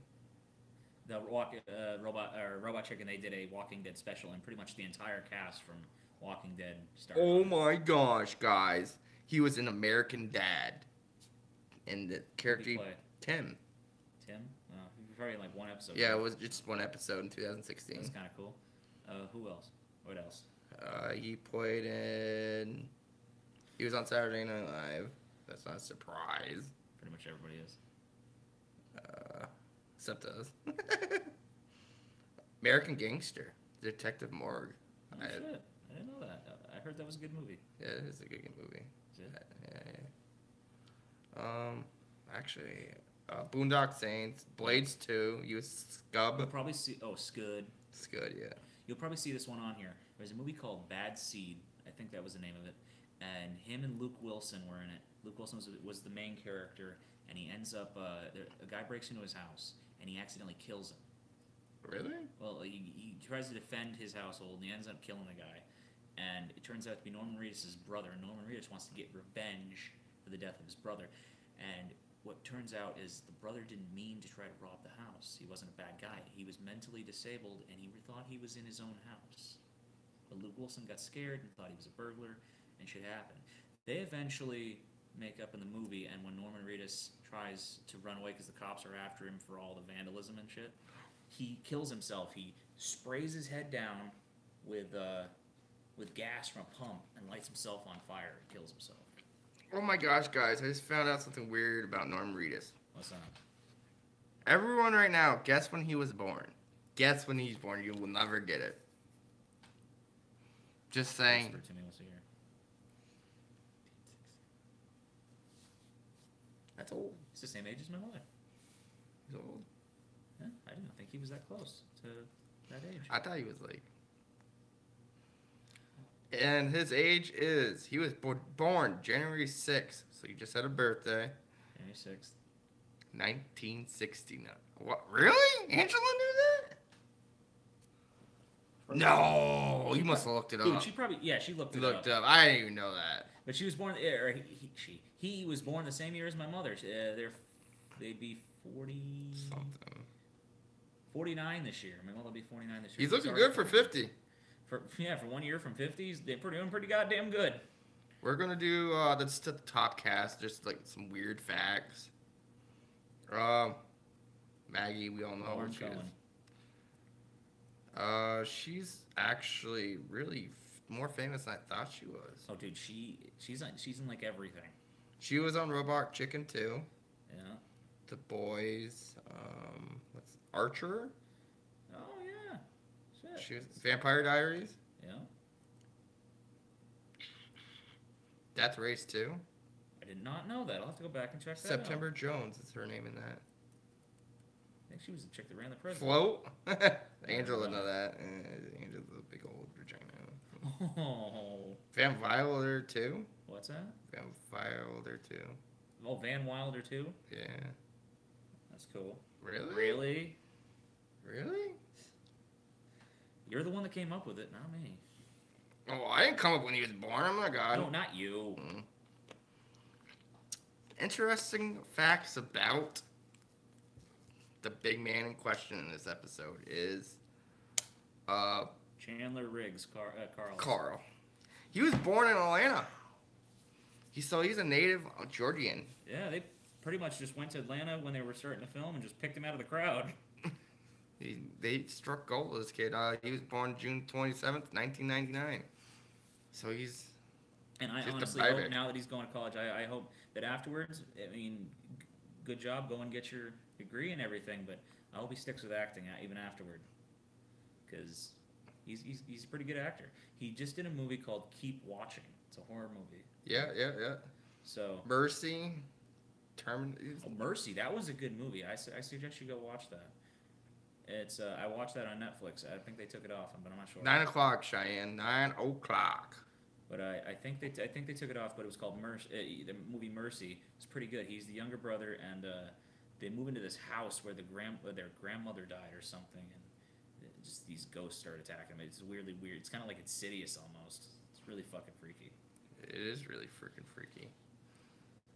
Speaker 2: The Robot Chicken. They did a Walking Dead special, and pretty much the entire cast from Walking Dead started.
Speaker 1: Oh my gosh, guys! He was in American Dad, and the character Tim.
Speaker 2: Tim? Probably like one episode.
Speaker 1: Yeah, it was just one episode in 2016.
Speaker 2: That's kind of cool. Who else? What else?
Speaker 1: He played in. He was on Saturday Night Live. That's not a surprise.
Speaker 2: Pretty much everybody is.
Speaker 1: Except us. American Gangster. Detective Morgue.
Speaker 2: Oh, shit. I didn't know that. I heard that was a good movie.
Speaker 1: Yeah, it is a good movie.
Speaker 2: Is it?
Speaker 1: Yeah. Actually, Boondock Saints, Blades 2, you Scub.
Speaker 2: You'll probably see. Oh, Scud.
Speaker 1: Scud, yeah.
Speaker 2: You'll probably see this one on here. There's a movie called Bad Seed. I think that was the name of it. And him and Luke Wilson were in it. Luke Wilson was the main character, and he ends up. A guy breaks into his house, and he accidentally kills him.
Speaker 1: Really?
Speaker 2: Well, he tries to defend his household, and he ends up killing the guy. And it turns out to be Norman Reedus' brother. And Norman Reedus wants to get revenge for the death of his brother. And what turns out is the brother didn't mean to try to rob the house. He wasn't a bad guy. He was mentally disabled, and he thought he was in his own house. But Luke Wilson got scared and thought he was a burglar, and shit happened. They eventually make up in the movie, and when Norman Reedus tries to run away because the cops are after him for all the vandalism and shit, he kills himself. He sprays his head down with gas from a pump and lights himself on fire and kills himself.
Speaker 1: Oh my gosh, guys, I just found out something weird about Norman Reedus.
Speaker 2: What's that?
Speaker 1: Everyone right now, guess when he was born. Guess when he's born. You will never get it. Just saying.
Speaker 2: Whisper to me, let's hear.
Speaker 1: That's old.
Speaker 2: He's the same age as my wife.
Speaker 1: He's old.
Speaker 2: Yeah, I didn't think he was that close to that age.
Speaker 1: I thought he was like. And his age is, he was born January 6th, so you just had a birthday.
Speaker 2: January 6th.
Speaker 1: 1969. What? Really? Angela knew that? No, you must have looked it
Speaker 2: Dude,
Speaker 1: up.
Speaker 2: she probably she looked
Speaker 1: You
Speaker 2: it
Speaker 1: looked
Speaker 2: up.
Speaker 1: up. I didn't even know that.
Speaker 2: But she was born, or he was born the same year as my mother. They'd be 40,
Speaker 1: Something.
Speaker 2: 49 this year. My mother will be 49 this year.
Speaker 1: He's
Speaker 2: She's
Speaker 1: looking
Speaker 2: already
Speaker 1: good for
Speaker 2: 49.
Speaker 1: 50.
Speaker 2: For 1 year from 50s, they're doing pretty goddamn good.
Speaker 1: We're gonna do that's the top cast, just like some weird facts. Maggie, we all know
Speaker 2: Oh,
Speaker 1: who
Speaker 2: I'm
Speaker 1: she is.
Speaker 2: going.
Speaker 1: She's actually really more famous than I thought she was.
Speaker 2: Oh, dude, she's in like everything.
Speaker 1: She was on Robot Chicken too.
Speaker 2: Yeah.
Speaker 1: The Boys. What's Archer?
Speaker 2: Oh yeah. Shit.
Speaker 1: She was Vampire Diaries.
Speaker 2: Yeah.
Speaker 1: Death Race 2.
Speaker 2: I did not know that. I'll have to go back and check that
Speaker 1: September
Speaker 2: out.
Speaker 1: Jones is her name in that.
Speaker 2: I think she was the chick that ran the prison.
Speaker 1: Float. Angela know that. Angela's a big old vagina.
Speaker 2: Oh.
Speaker 1: Van Wilder 2.
Speaker 2: What's that?
Speaker 1: Van Wilder 2.
Speaker 2: Oh, Van Wilder too.
Speaker 1: Yeah.
Speaker 2: That's cool.
Speaker 1: Really?
Speaker 2: Really?
Speaker 1: Really?
Speaker 2: You're the one that came up with it, not me.
Speaker 1: Oh, I didn't come up when he was born. Oh my god.
Speaker 2: No, not you.
Speaker 1: Interesting facts about the big man in question in this episode is
Speaker 2: Chandler Riggs, Carl.
Speaker 1: Carl. He was born in Atlanta. He's a native Georgian.
Speaker 2: Yeah, they pretty much just went to Atlanta when they were starting to film and just picked him out of the crowd.
Speaker 1: They struck gold with this kid. He was born June 27th, 1999. So he's...
Speaker 2: And I
Speaker 1: just
Speaker 2: honestly hope now that he's going to college, I hope that afterwards, I mean, good job, go and get your degree and everything, but I hope he sticks with acting even afterward. Because he's a pretty good actor. He just did a movie called Keep Watching. It's a horror movie.
Speaker 1: Yeah.
Speaker 2: So...
Speaker 1: Mercy.
Speaker 2: Mercy, that was a good movie. I suggest you go watch that. It's I watched that on Netflix. I think they took it off, but I'm not sure.
Speaker 1: 9 o'clock, Cheyenne. 9 o'clock.
Speaker 2: But I think they took it off. But it was called Mercy. The movie Mercy. It's pretty good. He's the younger brother, and they move into this house where their grandmother died or something, and just these ghosts start attacking them. It's weirdly weird. It's kind of like Insidious almost. It's really fucking freaky.
Speaker 1: It is really freaking freaky.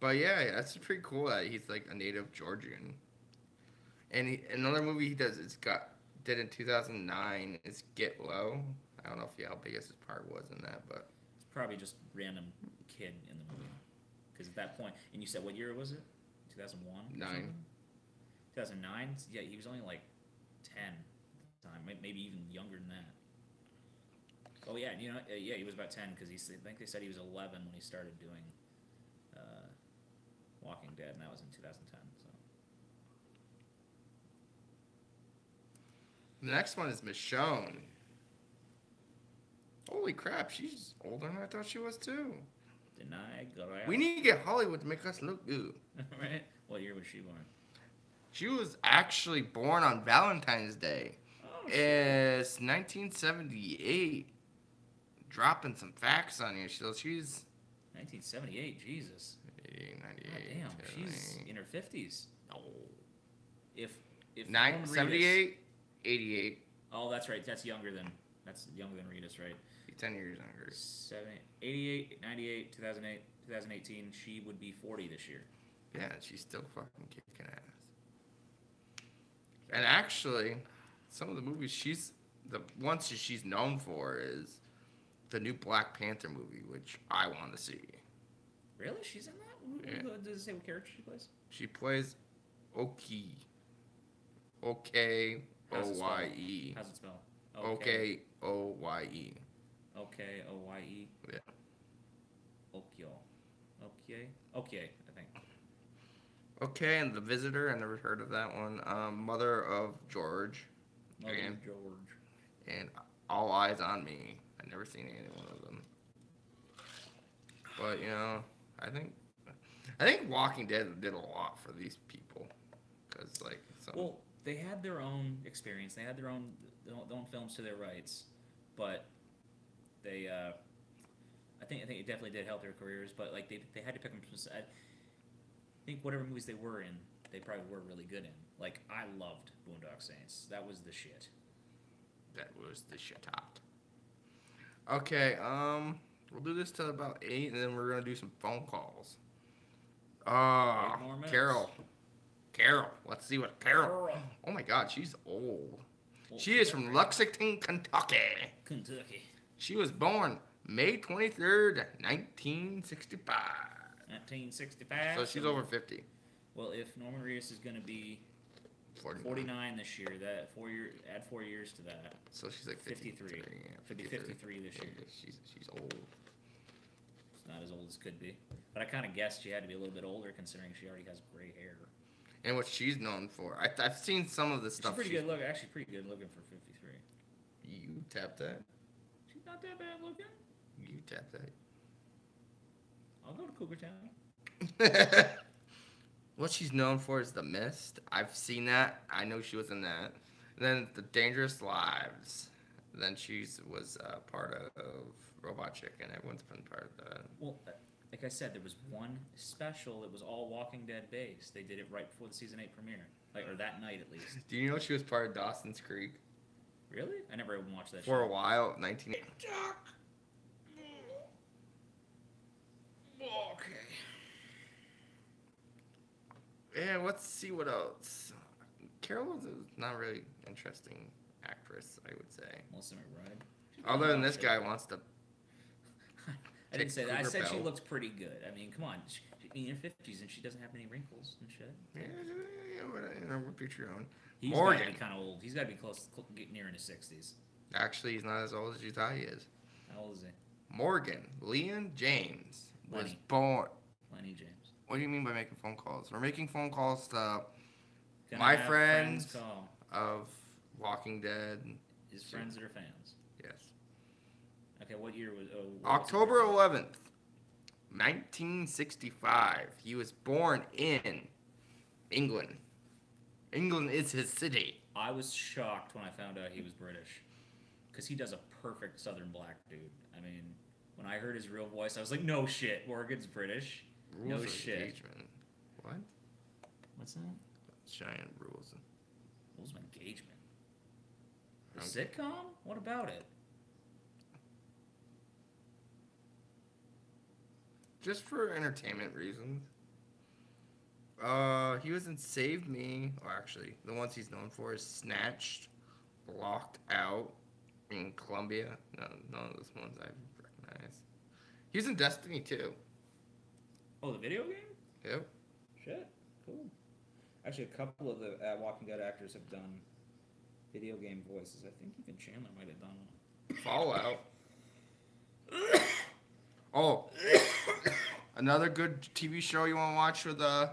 Speaker 1: But yeah, that's pretty cool that he's like a native Georgian. And another movie he did in 2009 is Get Low. I don't know how big his part was in that, but
Speaker 2: it's probably just random kid in the movie. Because at that point, and you said what year was it? 2001.
Speaker 1: 9.
Speaker 2: 2009. Yeah, he was only like 10 at the time, maybe even younger than that. Oh yeah, he was about 10 because I think they said he was 11 when he started doing Walking Dead, and that was in 2010. So
Speaker 1: the next one is Michonne. Holy crap, she's older than I thought she was too. We need to get Hollywood to make us look good.
Speaker 2: Right? What year was she born?
Speaker 1: She was actually born on Valentine's Day.
Speaker 2: Oh,
Speaker 1: it's 1978. Dropping some facts on you. So she's
Speaker 2: 1978. Jesus.
Speaker 1: 98, 98.
Speaker 2: God damn, she's in her 50s. Oh. If
Speaker 1: 78, 88.
Speaker 2: Oh, that's right. That's younger than Rita's, right?
Speaker 1: 10 years younger.
Speaker 2: 88, 98, 2008, 2018. She would be 40 this year.
Speaker 1: Yeah, she's still fucking kicking ass. And actually, some of the movies she's known for is the new Black Panther movie, which I want to see.
Speaker 2: Really? She's in that?
Speaker 1: Yeah.
Speaker 2: Does it say what character she plays?
Speaker 1: She plays Oki. O-K-O-Y-E.
Speaker 2: How's it spelled?
Speaker 1: O-K-O-Y-E.
Speaker 2: O-K-O-Y-E?
Speaker 1: Yeah.
Speaker 2: Okyo. Okay, I think.
Speaker 1: Okay, and The Visitor, I never heard of that one. Mother of George.
Speaker 2: Mother of George.
Speaker 1: And All Eyes on Me. I've never seen any one of them. But, I think Walking Dead did a lot for these people. Because,
Speaker 2: Well, they had their own experience. They had their own films to their rights. But they, I think it definitely did help their careers. But, they had to pick them from... I think whatever movies they were in, they probably were really good in. I loved Boondock Saints. That was the shit.
Speaker 1: That was the shit top. Okay, we'll do this till about 8, and then we're gonna do some phone calls.
Speaker 2: Eight more minutes.
Speaker 1: Carol. Let's see what Carol.
Speaker 2: Carol.
Speaker 1: Oh my God, she's old.
Speaker 2: Well,
Speaker 1: She is from Lexington, Kentucky.
Speaker 2: Kentucky.
Speaker 1: She was born May 23rd, 1965.
Speaker 2: 1965.
Speaker 1: So she's over 50.
Speaker 2: Well, if Norman Reedus is going to be 49 this year, that add 4 years to that.
Speaker 1: So she's like 53. Yeah,
Speaker 2: 53 this year.
Speaker 1: She's old.
Speaker 2: It's not as old as could be. But I kind of guessed she had to be a little bit older considering she already has gray hair.
Speaker 1: And what she's known for. I've seen some of the stuff.
Speaker 2: She's pretty good looking. Actually, pretty good looking for 53.
Speaker 1: You tap that.
Speaker 2: She's not that bad looking.
Speaker 1: You tap that.
Speaker 2: I'll go to Cougar Town.
Speaker 1: What she's known for is The Mist. I've seen that. I know she was in that. And then The Dangerous Lives. Then she was part of Robot Chicken. Everyone's been part of that.
Speaker 2: Well, like I said, there was one special that was all Walking Dead based. They did it right before the season 8 premiere, or that night at least.
Speaker 1: Do you know she was part of Dawson's Creek?
Speaker 2: Really? I never even watched that show.
Speaker 1: For a while, 19. Okay. Yeah, let's see what else. Carol was not really interesting actress, I would say.
Speaker 2: Melissa McBride.
Speaker 1: Other than this guy wants to.
Speaker 2: I didn't say that. I said she
Speaker 1: Bell.
Speaker 2: looked pretty good. I mean, come on. She's in her 50s and she doesn't have any wrinkles and shit.
Speaker 1: Yeah, we'll picture your own.
Speaker 2: He's
Speaker 1: Morgan.
Speaker 2: got to be kind of old. He's got to be getting near in his 60s.
Speaker 1: Actually, he's not as old as you thought he is.
Speaker 2: How old is he?
Speaker 1: Morgan Leon James was
Speaker 2: Lenny.
Speaker 1: born.
Speaker 2: Lenny James.
Speaker 1: What do you mean by making phone calls? We're making phone calls to
Speaker 2: Gonna
Speaker 1: my
Speaker 2: have
Speaker 1: friends
Speaker 2: call.
Speaker 1: of Walking Dead.
Speaker 2: His friends that are fans.
Speaker 1: Yes.
Speaker 2: Okay, what year was?
Speaker 1: October 11th, 1965. He was born in England. England is his city.
Speaker 2: I was shocked when I found out he was British, because he does a perfect Southern black dude. I mean, when I heard his real voice, I was like, no shit, Morgan's British.
Speaker 1: Rules
Speaker 2: No
Speaker 1: of
Speaker 2: shit.
Speaker 1: engagement. What?
Speaker 2: What's that?
Speaker 1: Giant rules.
Speaker 2: Rules of engagement. The
Speaker 1: Okay.
Speaker 2: sitcom? What about it?
Speaker 1: Just for entertainment reasons. He was in Save Me. Or actually, the ones he's known for is Snatched, Locked Out, in Columbia. No, none of those ones I recognize. He was in Destiny too.
Speaker 2: Oh, the video game?
Speaker 1: Yep.
Speaker 2: Shit. Cool. Actually, a couple of the Walking Dead actors have done video game voices. I think even Chandler might have done one.
Speaker 1: Fallout. Oh, another good TV show you want to watch with the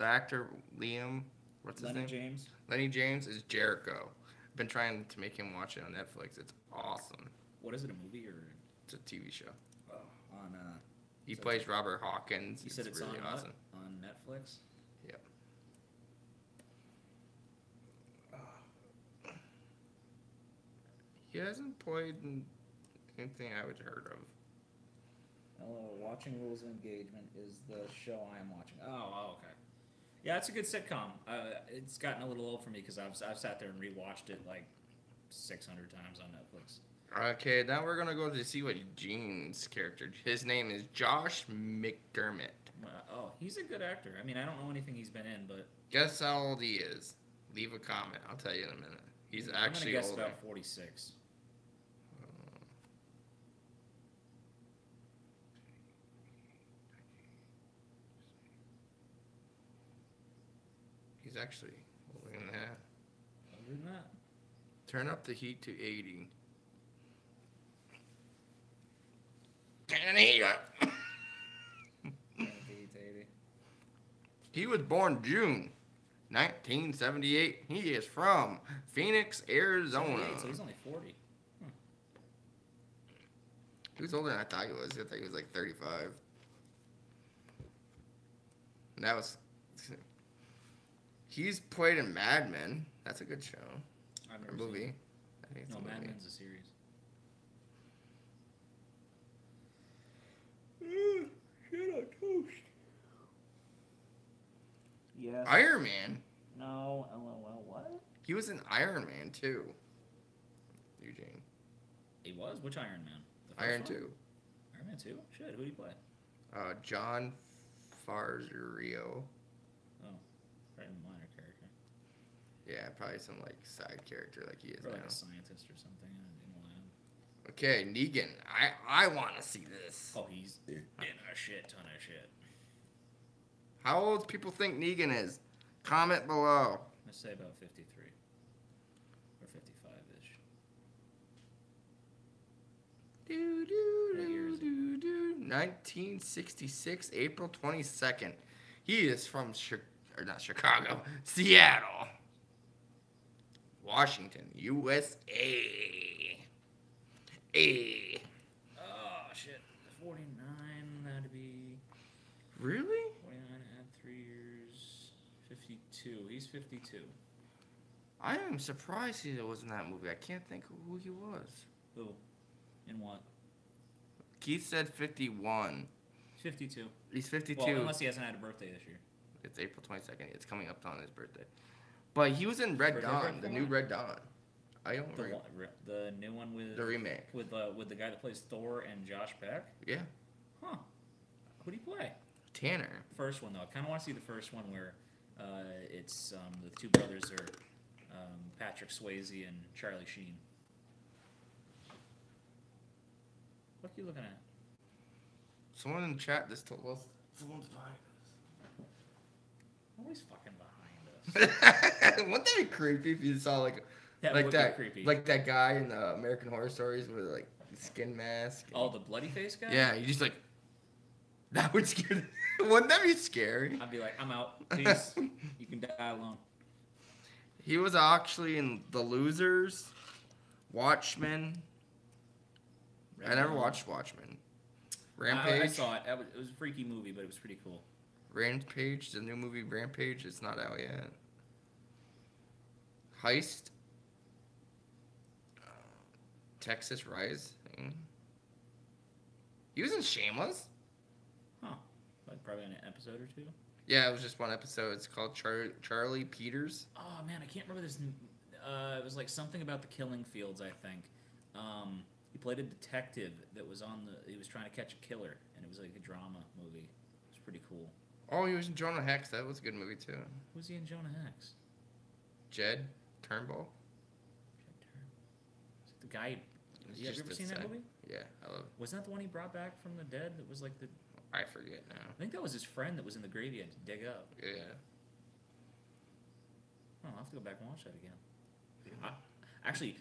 Speaker 1: actor Liam. What's his
Speaker 2: Lenny
Speaker 1: name?
Speaker 2: James.
Speaker 1: Lenny James is Jericho. I've been trying to make him watch it on Netflix. It's awesome.
Speaker 2: What is it, a movie or?
Speaker 1: It's a TV show.
Speaker 2: Oh, on.
Speaker 1: He plays Robert Hawkins.
Speaker 2: You said it's
Speaker 1: really
Speaker 2: on
Speaker 1: awesome.
Speaker 2: what? On Netflix.
Speaker 1: Yep. He hasn't played in anything I would heard of.
Speaker 2: Hello, Watching Rules of Engagement is the show I am watching. Oh, okay. Yeah, it's a good sitcom. It's gotten a little old for me because I've sat there and rewatched it like 600 times on Netflix.
Speaker 1: Okay, now we're gonna go to see what Gene's character. His name is Josh McDermott.
Speaker 2: Oh, he's a good actor. I mean, I don't know anything he's been in, but
Speaker 1: Guess how old he is. Leave a comment. I'll tell you in a minute. He's actually
Speaker 2: I'm gonna guess
Speaker 1: older.
Speaker 2: about 46.
Speaker 1: He's actually older than that.
Speaker 2: Older than that.
Speaker 1: Turn up the heat to 80. Can't hear it. He was born June 1978. He is from Phoenix, Arizona.
Speaker 2: So he's only 40.
Speaker 1: He was older than I thought he was. I thought he was like 35. And that was... He's played in Mad Men. That's a good show.
Speaker 2: I've
Speaker 1: Or
Speaker 2: never seen
Speaker 1: movie.
Speaker 2: it.
Speaker 1: I think it's
Speaker 2: No,
Speaker 1: a
Speaker 2: Mad
Speaker 1: movie.
Speaker 2: Men's a series. Shit on toast. Yes.
Speaker 1: Iron Man.
Speaker 2: No. LOL. What?
Speaker 1: He was in Iron Man too. Eugene.
Speaker 2: He was? Which Iron Man? The first
Speaker 1: Iron
Speaker 2: one?
Speaker 1: 2.
Speaker 2: Iron Man 2? Shit, who did he play?
Speaker 1: John Fargerio.
Speaker 2: Oh, probably a minor character.
Speaker 1: Yeah, probably some like side character like he is
Speaker 2: Or
Speaker 1: now.
Speaker 2: like a scientist or something in the lab.
Speaker 1: Okay, Negan. I want to see this.
Speaker 2: Oh, he's in a shit ton of shit.
Speaker 1: How old people think Negan is? Comment below.
Speaker 2: Let's say about 53. Or 55-ish.
Speaker 1: Do, do,
Speaker 2: What year is it?
Speaker 1: do, do. 1966, April 22nd. He is from not Chicago, Seattle, Washington, USA.
Speaker 2: Oh, shit. 49, that'd be...
Speaker 1: Really?
Speaker 2: 49 and 3 years. 52. He's 52.
Speaker 1: I am surprised he was in that movie. I can't think of who he was.
Speaker 2: Who? In what?
Speaker 1: Keith said 51.
Speaker 2: 52.
Speaker 1: He's 52.
Speaker 2: Well, unless he hasn't had a birthday this year.
Speaker 1: It's April 22nd. It's coming up on his birthday. But he was in Red
Speaker 2: Birthday
Speaker 1: Dawn,
Speaker 2: break
Speaker 1: the
Speaker 2: for
Speaker 1: new
Speaker 2: what?
Speaker 1: Red Dawn. I don't
Speaker 2: The,
Speaker 1: remember.
Speaker 2: the new one with
Speaker 1: The remake.
Speaker 2: with the guy that plays Thor and Josh Peck.
Speaker 1: Yeah.
Speaker 2: Huh? Who'd he play?
Speaker 1: Tanner.
Speaker 2: First one though. I kind of want to see the first one where it's the two brothers are Patrick Swayze and Charlie Sheen. What are you looking at?
Speaker 1: Someone in the chat just told us. Someone's behind
Speaker 2: Always fucking behind us.
Speaker 1: us. Wouldn't that be creepy if you saw like
Speaker 2: That
Speaker 1: like
Speaker 2: would be
Speaker 1: that
Speaker 2: creepy.
Speaker 1: like that guy in the American Horror Stories with like the skin mask?
Speaker 2: Oh, the bloody face guy?
Speaker 1: Yeah, you just like that would scare. Wouldn't that be scary?
Speaker 2: I'd be like, I'm out. Peace. You can die alone.
Speaker 1: He was actually in The Losers, Watchmen. I never watched Watchmen. Rampage.
Speaker 2: I saw it. It was a freaky movie, but it was pretty cool.
Speaker 1: Rampage, the new movie Rampage, it's not out yet. Heist. Texas Rising. He was in Shameless.
Speaker 2: Huh. Like probably an episode or two.
Speaker 1: Yeah, it was just one episode. It's called Charlie Peters.
Speaker 2: Oh man, I can't remember this. It was like something about the killing fields, I think. He played a detective that was he was trying to catch a killer, and it was like a drama movie. It was pretty cool.
Speaker 1: Oh, he was in Jonah Hex. That was a good movie too.
Speaker 2: Who's he in Jonah Hex?
Speaker 1: Jed Turnbull.
Speaker 2: Is it the guy?
Speaker 1: It's
Speaker 2: Have you
Speaker 1: just
Speaker 2: ever
Speaker 1: a
Speaker 2: seen that
Speaker 1: sec.
Speaker 2: movie?
Speaker 1: Yeah, I love.
Speaker 2: Wasn't that the one he brought back from the dead? That was like the.
Speaker 1: I forget now.
Speaker 2: I think that was his friend that was in the grave he had to dig up.
Speaker 1: Yeah.
Speaker 2: Oh, I'll have to go back and watch that again. Actually,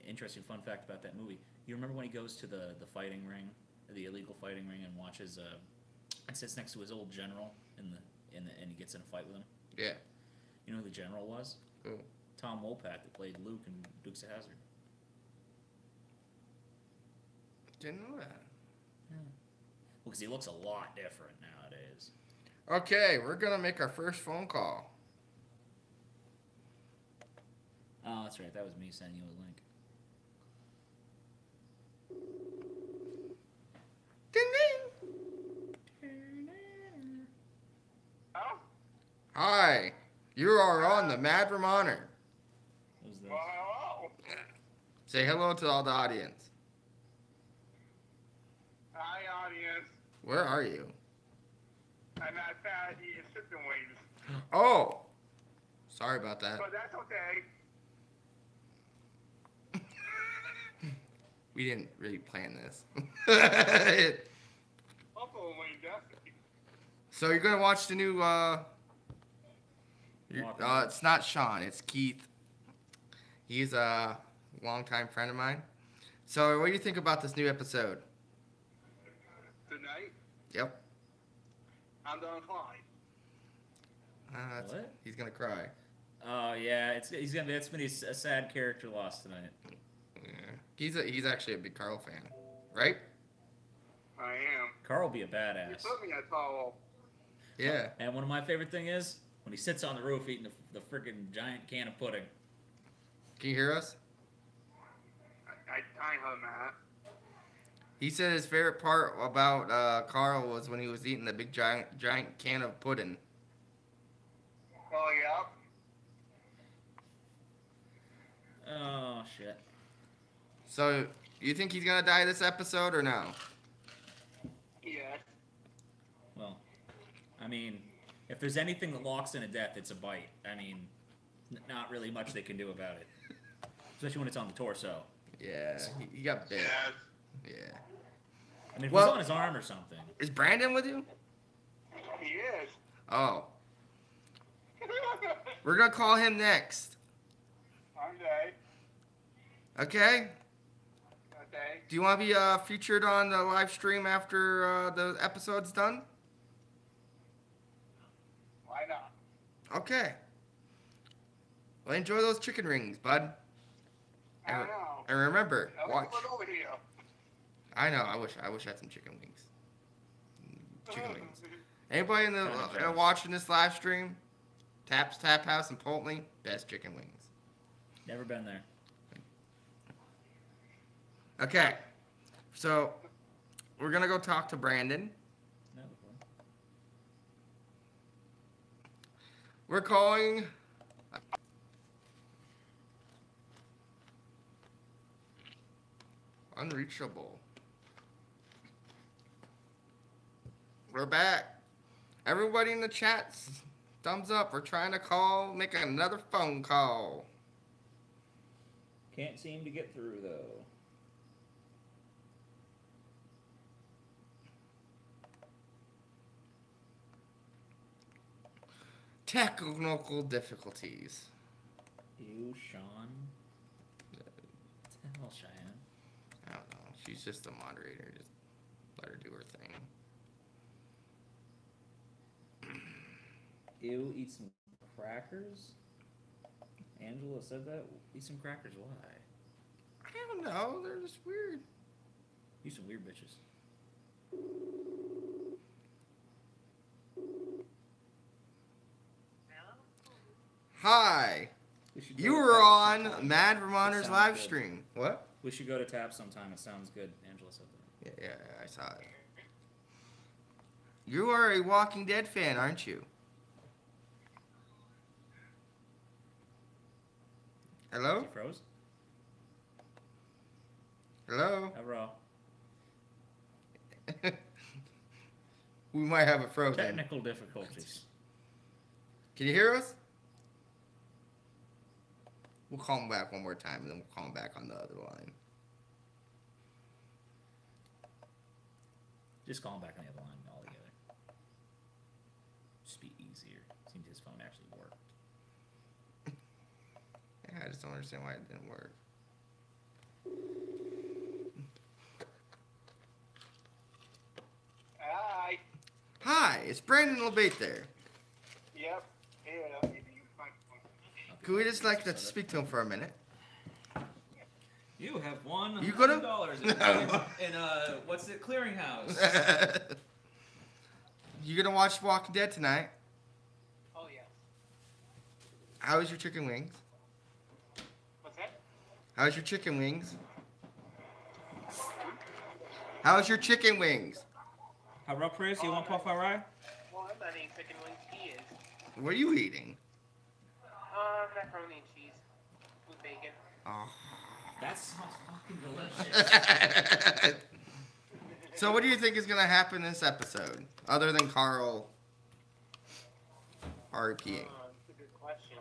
Speaker 2: interesting fun fact about that movie. You remember when he goes to the fighting ring, the illegal fighting ring, and watches and sits next to his old general and he gets in a fight with him.
Speaker 1: Yeah.
Speaker 2: You know who the general was?
Speaker 1: Who?
Speaker 2: Tom Wopat that played Luke in Dukes of Hazzard.
Speaker 1: Didn't know that.
Speaker 2: Yeah. Well, because he looks a lot different nowadays.
Speaker 1: Okay, we're gonna make our first phone call.
Speaker 2: Oh, that's right. That was me sending you a link.
Speaker 1: Ding ding.
Speaker 3: Oh,
Speaker 1: Hi, you are on the Mad Vermonter.
Speaker 2: Who's this?
Speaker 3: well, hello.
Speaker 1: Say hello to all the audience.
Speaker 3: Hi, audience.
Speaker 1: Where are you?
Speaker 3: I'm at eating chicken wings,
Speaker 1: Oh, sorry about that.
Speaker 3: but that's okay.
Speaker 1: We didn't really plan this.
Speaker 3: Buffalo wing, definitely.
Speaker 1: So you're gonna watch the new.
Speaker 2: Walker.
Speaker 1: It's not Sean. It's Keith. He's a longtime friend of mine. So what do you think about this new episode?
Speaker 3: Tonight,
Speaker 1: Yep.
Speaker 3: I'm done flying.
Speaker 2: What?
Speaker 1: He's gonna cry.
Speaker 2: Oh yeah, it's been a sad character loss tonight.
Speaker 1: Yeah. He's actually a big Carl fan, right?
Speaker 3: I am.
Speaker 2: Carl will be a
Speaker 3: You
Speaker 2: badass.
Speaker 3: put me at tall.
Speaker 1: Yeah.
Speaker 2: And one of my favorite thing is when he sits on the roof eating the freaking giant can of pudding.
Speaker 1: Can you hear us?
Speaker 3: I heard that.
Speaker 1: He said his favorite part about Carl was when he was eating the big giant can of pudding.
Speaker 3: Oh, yeah.
Speaker 2: Oh shit.
Speaker 1: So, you think he's gonna die this episode or no?
Speaker 3: Yes.
Speaker 2: Well, I mean, if there's anything that locks in a death, it's a bite. I mean, not really much they can do about it, especially when it's on the torso.
Speaker 1: Yeah, he got bit.
Speaker 3: Yes.
Speaker 1: Yeah.
Speaker 2: I mean, if
Speaker 1: Well-
Speaker 2: it's on his arm or something.
Speaker 1: Is Brandon with you?
Speaker 3: He is.
Speaker 1: Oh. We're gonna call him next.
Speaker 3: Okay.
Speaker 1: Okay?
Speaker 3: Okay.
Speaker 1: Do you want to be featured on the live stream after the episode's done?
Speaker 3: Why not?
Speaker 1: Okay. Well, enjoy those chicken rings, bud.
Speaker 3: I don't know.
Speaker 1: And remember,
Speaker 3: I
Speaker 1: watch.
Speaker 3: want over here.
Speaker 1: I know. I wish I had some chicken wings. Chicken wings. Anybody in the
Speaker 2: Kinda jealous.
Speaker 1: watching this live stream? Tap House in Polteny, best chicken wings.
Speaker 2: Never been there.
Speaker 1: Okay. So we're gonna go talk to Brandon.
Speaker 2: Never been.
Speaker 1: We're calling. Unreachable. We're back. Everybody in the chat, thumbs up. We're trying to call, make another phone call.
Speaker 2: Can't seem to get through though.
Speaker 1: Technical difficulties.
Speaker 2: Ew, Sean. What the hell, Cheyenne?
Speaker 1: I don't know. She's just a moderator. Just let her do her thing.
Speaker 2: Ew, eat some crackers? Angela said that? Eat some crackers, why?
Speaker 1: I don't know. They're just weird.
Speaker 2: You some weird bitches.
Speaker 1: Hi.
Speaker 2: We should go
Speaker 1: You
Speaker 2: to
Speaker 1: were
Speaker 2: Tap
Speaker 1: on
Speaker 2: sometime.
Speaker 1: Mad
Speaker 2: It
Speaker 1: Vermonter's
Speaker 2: sounds
Speaker 1: live
Speaker 2: good.
Speaker 1: stream. What?
Speaker 2: We should go to Tap sometime. It sounds good. Angela said that.
Speaker 1: Yeah, I saw it. You are a Walking Dead fan, aren't you? Hello?
Speaker 2: You froze?
Speaker 1: Hello?
Speaker 2: Hello.
Speaker 1: We might have a frozen.
Speaker 2: Technical difficulties.
Speaker 1: Can you hear us? We'll call him back one more time, and then we'll call him back on the other line.
Speaker 2: Just call him back on the other line altogether. Just be easier. Seems his phone actually worked.
Speaker 1: Yeah, I just don't understand why it didn't work.
Speaker 3: Hi.
Speaker 1: Hi, it's Brandon LeBate there.
Speaker 3: Yep. Yeah.
Speaker 1: Could we just like to speak to him for a minute?
Speaker 2: You have won
Speaker 1: You gonna-
Speaker 2: $100 in what's it, clearinghouse.
Speaker 1: You gonna watch Walking Dead tonight?
Speaker 3: Oh yeah.
Speaker 1: How was your chicken wings?
Speaker 3: What's that?
Speaker 1: How's your chicken wings? How's your chicken wings?
Speaker 2: How rough, Chris? You want puff alright?
Speaker 3: Well, I'm not eating chicken wings. He is.
Speaker 1: What are you eating?
Speaker 3: Macaroni and cheese with bacon.
Speaker 1: Oh.
Speaker 2: That sounds fucking delicious.
Speaker 1: So what do you think is gonna happen this episode, other than Carl RPing?
Speaker 3: That's a good question.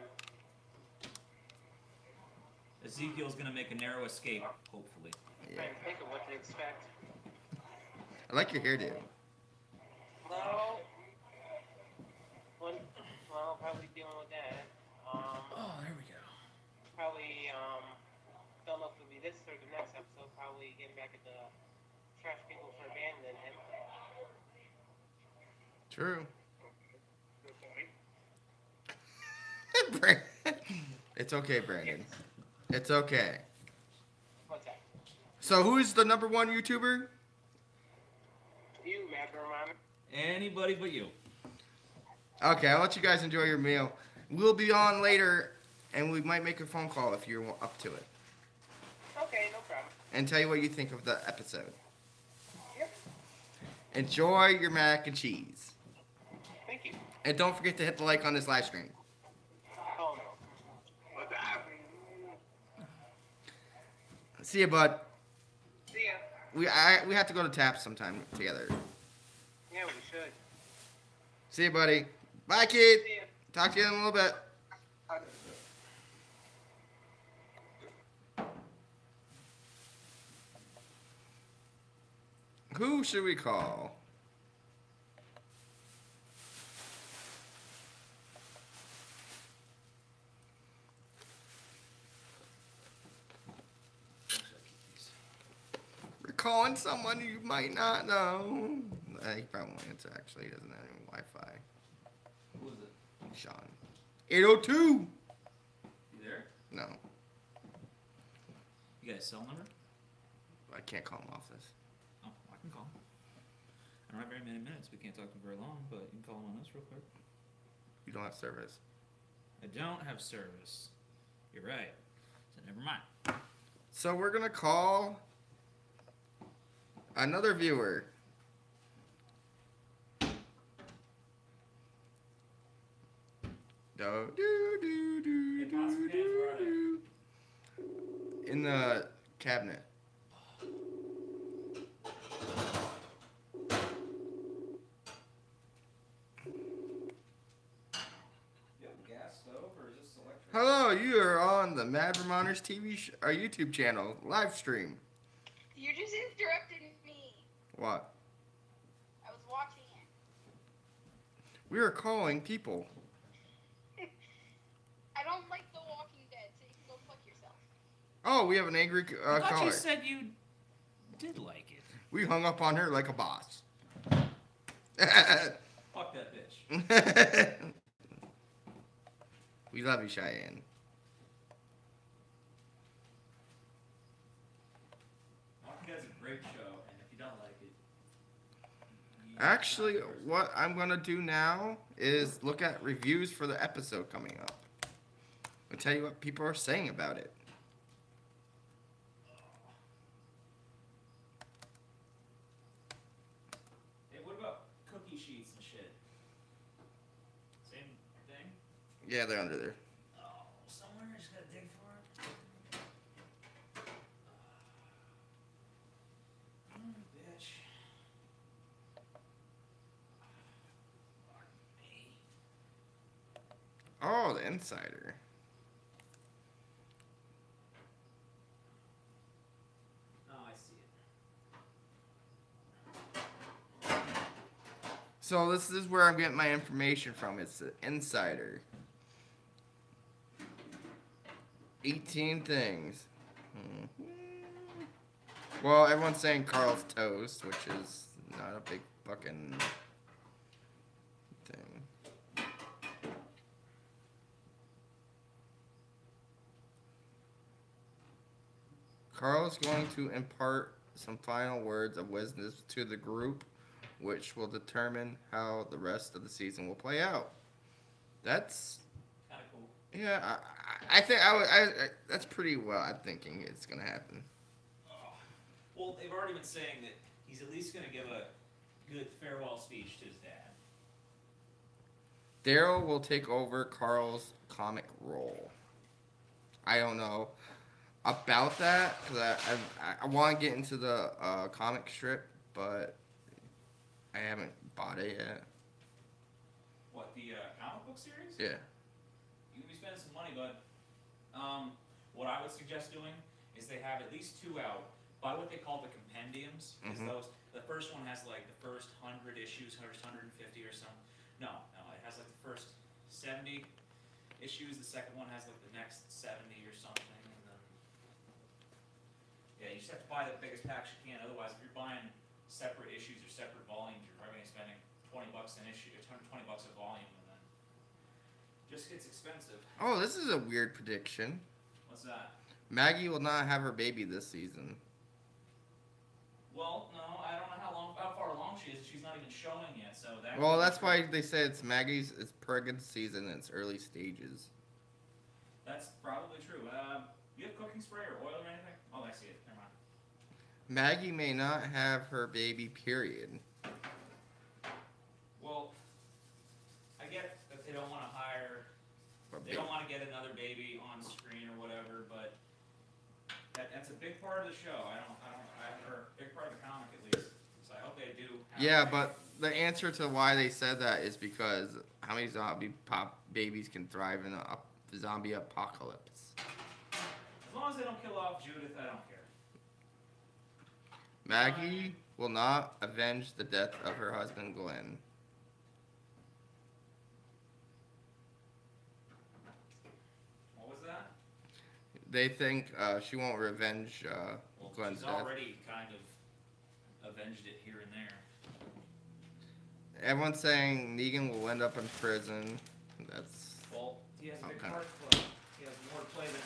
Speaker 2: Ezekiel's gonna make a narrow escape, hopefully.
Speaker 1: Yeah.
Speaker 3: Trying to think of what to expect.
Speaker 1: I like your hairdo.
Speaker 3: Well, probably dealing with that.
Speaker 2: Oh, there we go.
Speaker 3: Probably, don't know if it'll be this or the next episode. Probably getting back at the trash people for abandoning him.
Speaker 1: True.
Speaker 3: Good point.
Speaker 1: It's okay, Brandon. It's okay.
Speaker 3: What's that?
Speaker 1: So who's the number one YouTuber?
Speaker 3: You, Mad Vermonter.
Speaker 2: Anybody but you.
Speaker 1: Okay, I'll let you guys enjoy your meal. We'll be on later, and we might make a phone call if you're up to it,
Speaker 3: Okay, no problem.
Speaker 1: and tell you what you think of the episode.
Speaker 3: Yep.
Speaker 1: Enjoy your mac and cheese.
Speaker 3: Thank you.
Speaker 1: And don't forget to hit the like on this live stream.
Speaker 3: Oh no. What's that?
Speaker 1: See you, bud. we have to go to Taps sometime together.
Speaker 3: Yeah, we should.
Speaker 1: See you, buddy. Bye, kid.
Speaker 3: See ya.
Speaker 1: Talk to you in a little bit. Who should we call? We're calling someone you might not know. He probably won't answer, actually. He doesn't have any Wi-Fi.
Speaker 2: Who is it?
Speaker 1: Sean. 802.
Speaker 2: You there?
Speaker 1: No,
Speaker 2: You got a cell number?
Speaker 1: I can't call him off this.
Speaker 2: Oh, I can call him. I don't have very many minutes. We can't talk to him very long, but you can call him on this real quick.
Speaker 1: You don't have service.
Speaker 2: I don't have service. You're right. So never mind.
Speaker 1: So we're going to call another viewer. Do, do, do, do,
Speaker 2: Hey,
Speaker 1: do,
Speaker 2: Pops, we
Speaker 1: do,
Speaker 2: can't, where are
Speaker 1: do. In the cabinet.
Speaker 2: You have a gas stove or is this electric?
Speaker 1: Hello, you are on the Mad Vermonter's our YouTube channel live stream.
Speaker 4: You just interrupted me.
Speaker 1: What?
Speaker 4: I was watching it.
Speaker 1: We are calling people.
Speaker 4: I don't like The Walking Dead, so you can go fuck yourself.
Speaker 1: Oh, we have an angry
Speaker 2: I thought
Speaker 1: caller.
Speaker 2: you said you did like it.
Speaker 1: We hung up on her like a boss.
Speaker 2: Fuck that bitch.
Speaker 1: We love you, Cheyenne.
Speaker 2: Walking Dead's a great show, and if you don't like it,
Speaker 1: Actually, what I'm going to do now is look at reviews for the episode coming up. I'll tell you what people are saying about it.
Speaker 2: Hey, what about cookie sheets and shit? Same thing?
Speaker 1: Yeah, they're under there.
Speaker 2: Oh, somewhere I just gotta dig for it. Bitch. Fuck me.
Speaker 1: Oh, the insider.
Speaker 2: Oh, I see it.
Speaker 1: So this is where I'm getting my information from. It's the insider. 18 things. Well, everyone's saying Carl's toast, which is not a big fucking thing. Carl is going to impart some final words of wisdom to the group, which will determine how the rest of the season will play out. That's
Speaker 2: Kinda cool.
Speaker 1: yeah. I think I that's pretty well. I'm thinking it's gonna happen.
Speaker 2: Oh. Well, they've already been saying that he's at least gonna give a good farewell speech to his dad.
Speaker 1: Daryl will take over Carl's comic role. I don't know about that because I want to get into the comic strip, but I haven't bought it yet.
Speaker 2: What, the comic book series?
Speaker 1: Yeah.
Speaker 2: You can be spending some money, bud. What I would suggest doing is they have at least 2 out. Buy what they call the compendiums. Because those, the first one has like the first 100 issues, first 150 or something. No, it has like the first 70 issues. The second one has like the next 70 or something. And then, yeah, you just have to buy the biggest packs you can. Otherwise, if you're buying separate issues or separate volumes, you're probably spending $20 an issue, $20 a volume, and then just gets expensive.
Speaker 1: Oh, this is a weird prediction.
Speaker 2: What's that?
Speaker 1: Maggie will not have her baby this season.
Speaker 2: Well, no, I don't know how far along she is. She's not even showing yet, so that.
Speaker 1: Well, that's why they say it's Maggie's pregnant season in its early stages.
Speaker 2: That's probably true. You have cooking spray or oil or anything? Oh, I see it. Never mind.
Speaker 1: Maggie may not have her baby, period.
Speaker 2: Well, I get that they don't want to hire. They don't want to get another baby on screen or whatever, but that's a big part of the show. I don't. Or big part of the comic at least. So I hope they do.
Speaker 1: Yeah, but the answer to why they said that is because how many zombie pop babies can thrive in a zombie apocalypse?
Speaker 2: As long as they don't kill off Judith, I don't care.
Speaker 1: Maggie will not avenge the death of her husband, Glenn.
Speaker 2: What was that?
Speaker 1: They think she won't revenge
Speaker 2: Well,
Speaker 1: Glenn's
Speaker 2: she's
Speaker 1: death.
Speaker 2: already kind of avenged it here and there.
Speaker 1: Everyone's saying Negan will end up in prison. That's
Speaker 2: Well, he has a big
Speaker 1: Okay.
Speaker 2: part to play. He has more to play than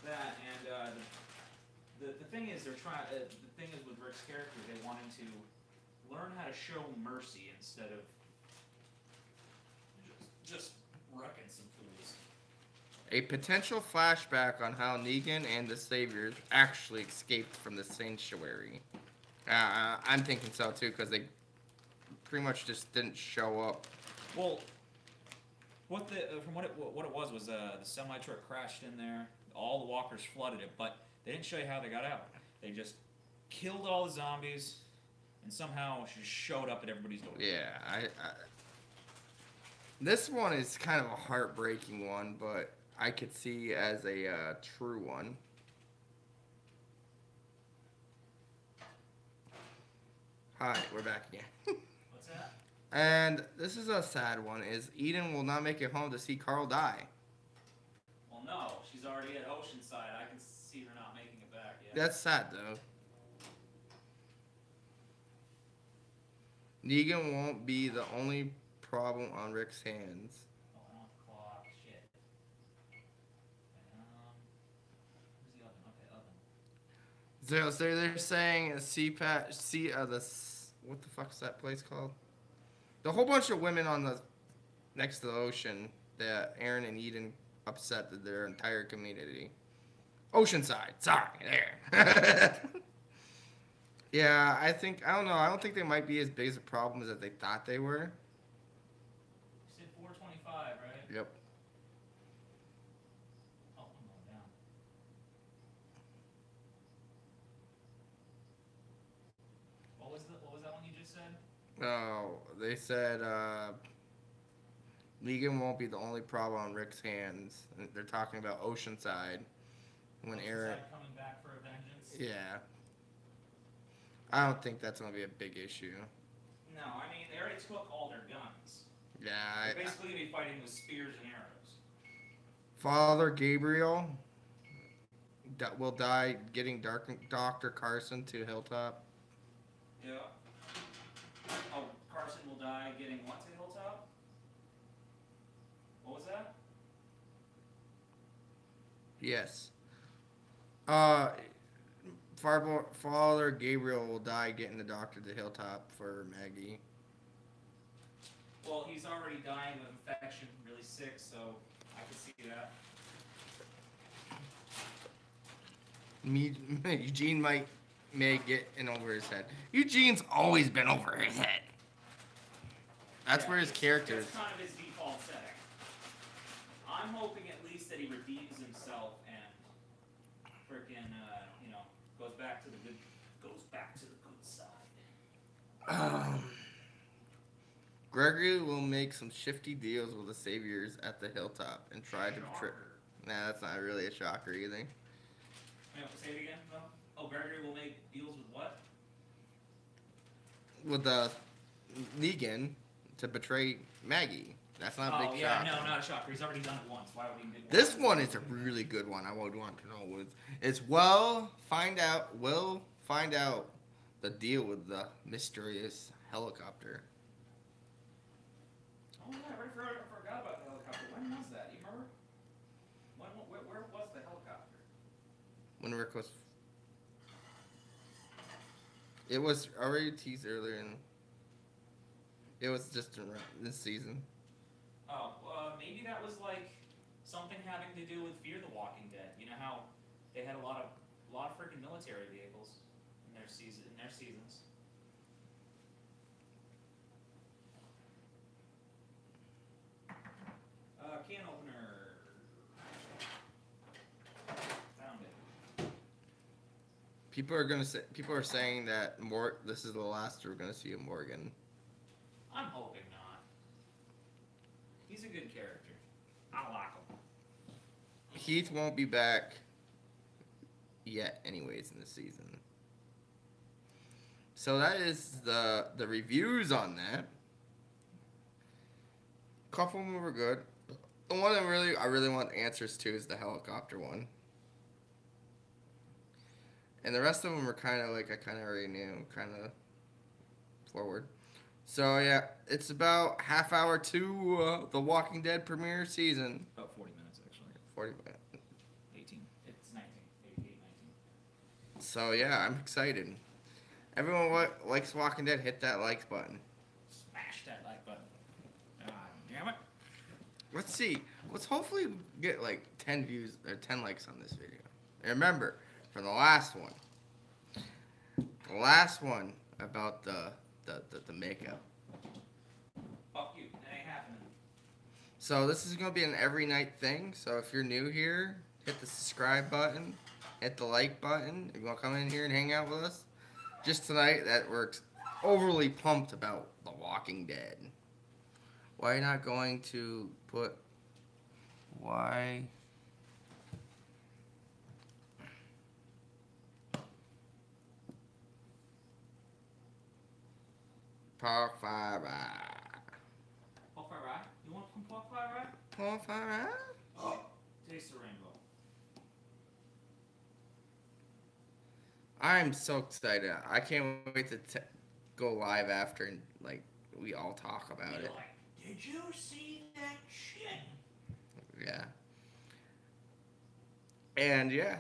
Speaker 2: that, and the thing is, they're trying. The thing is with Rick's character, they want him to learn how to show mercy instead of just wrecking some fools.
Speaker 1: a potential flashback on how Negan and the Saviors actually escaped from the sanctuary. I'm thinking so too, because they pretty much just didn't show up.
Speaker 2: Well, from what it was the semi truck crashed in there. All the walkers flooded it, but they didn't show you how they got out. They just killed all the zombies, and somehow she just showed up at everybody's door.
Speaker 1: Yeah, this one is kind of a heartbreaking one, but I could see as a true one. Hi, we're back again.
Speaker 2: What's that?
Speaker 1: And this is a sad one, is Eden will not make it home to see Carl die.
Speaker 2: Well, no, she's already at Oceanside. I can see her not making it back yet.
Speaker 1: That's sad, though. Negan won't be the only problem on Rick's hands.
Speaker 2: Oh, I don't want the clock. Shit. Where's the oven? Okay, oven.
Speaker 1: So they're saying what the fuck's that place called? The whole bunch of women on the next to the ocean that Aaron and Eden upset their entire community. Oceanside, sorry, there. Yeah, I don't know. I don't think they might be as big as a problem as they thought they were.
Speaker 2: You said 425, right?
Speaker 1: Yep.
Speaker 2: Oh, I'm going down. What was that one you just said?
Speaker 1: Oh, they said Negan won't be the only problem on Rick's hands. They're talking about Oceanside. When Aaron,
Speaker 2: Oceanside coming back for a vengeance?
Speaker 1: yeah. I don't think that's gonna be a big issue.
Speaker 2: No, I mean they already took all their guns.
Speaker 1: Yeah,
Speaker 2: They're basically gonna be fighting with spears and arrows.
Speaker 1: Father Gabriel will die getting Dr. Carson to Hilltop.
Speaker 2: Yeah. Oh, Carson will die getting what to Hilltop? What was that?
Speaker 1: Yes. Father Gabriel will die getting the doctor to Hilltop for Maggie.
Speaker 2: Well, he's already dying of infection, really sick, so I can see that.
Speaker 1: Eugene may get in over his head. Eugene's always been over his head. That's where his character is.
Speaker 2: That's kind of his default setting. I'm hoping at least that he redeems himself and freaking, goes back to the good side.
Speaker 1: Gregory will make some shifty deals with the Saviors at the Hilltop and try to trip. Nah, that's not really a shocker either.
Speaker 2: Say it again, though. Oh, Gregory will make deals with what?
Speaker 1: With Negan to betray Maggie. That's not a big shocker.
Speaker 2: No, not a shocker. He's already done it once. Why would he do it?
Speaker 1: This one is a really good one. I would want to know. We'll find out the deal with the mysterious helicopter.
Speaker 2: Oh yeah, I forgot about the helicopter. When was that? You remember? Where was the helicopter?
Speaker 1: When Rick was... It was already teased earlier, and it was just around this season.
Speaker 2: Oh, maybe that was like something having to do with Fear the Walking Dead. You know how they had a lot of freaking military vehicles in their seasons. Can opener. Found it.
Speaker 1: People are saying that this is the last we're gonna see of Morgan.
Speaker 2: I'm hoping not. He's a good character. I like him.
Speaker 1: Heath won't be back yet, anyways, in the season. So that is the reviews on that. A couple of them were good. The one I really want answers to is the helicopter one. And the rest of them were kind of like I kind of already knew, kind of forward. So yeah, it's about half hour to the Walking Dead premiere season.
Speaker 2: About 40 minutes, actually.
Speaker 1: 40 minutes.
Speaker 2: 18. It's 19. 88, 19.
Speaker 1: So yeah, I'm excited. Everyone likes Walking Dead, hit that like button.
Speaker 2: Smash that like button. Damn it.
Speaker 1: Let's see. Let's hopefully get like 10 views or 10 likes on this video. And remember, from the last one about the makeup.
Speaker 2: Fuck you. That ain't happening.
Speaker 1: So this is gonna be an every night thing. So if you're new here, hit the subscribe button, hit the like button. If you wanna come in here and hang out with us, just tonight that we're overly pumped about The Walking Dead. Why not going to put why? Pork fried rice.
Speaker 2: Pork fried rice? You want some pork fried rice?
Speaker 1: Pork fried rice?
Speaker 2: Oh, taste the rainbow.
Speaker 1: I'm so excited. I can't wait to go live after and like we all talk about it.
Speaker 2: Like, did you see that shit?
Speaker 1: Yeah. And yeah,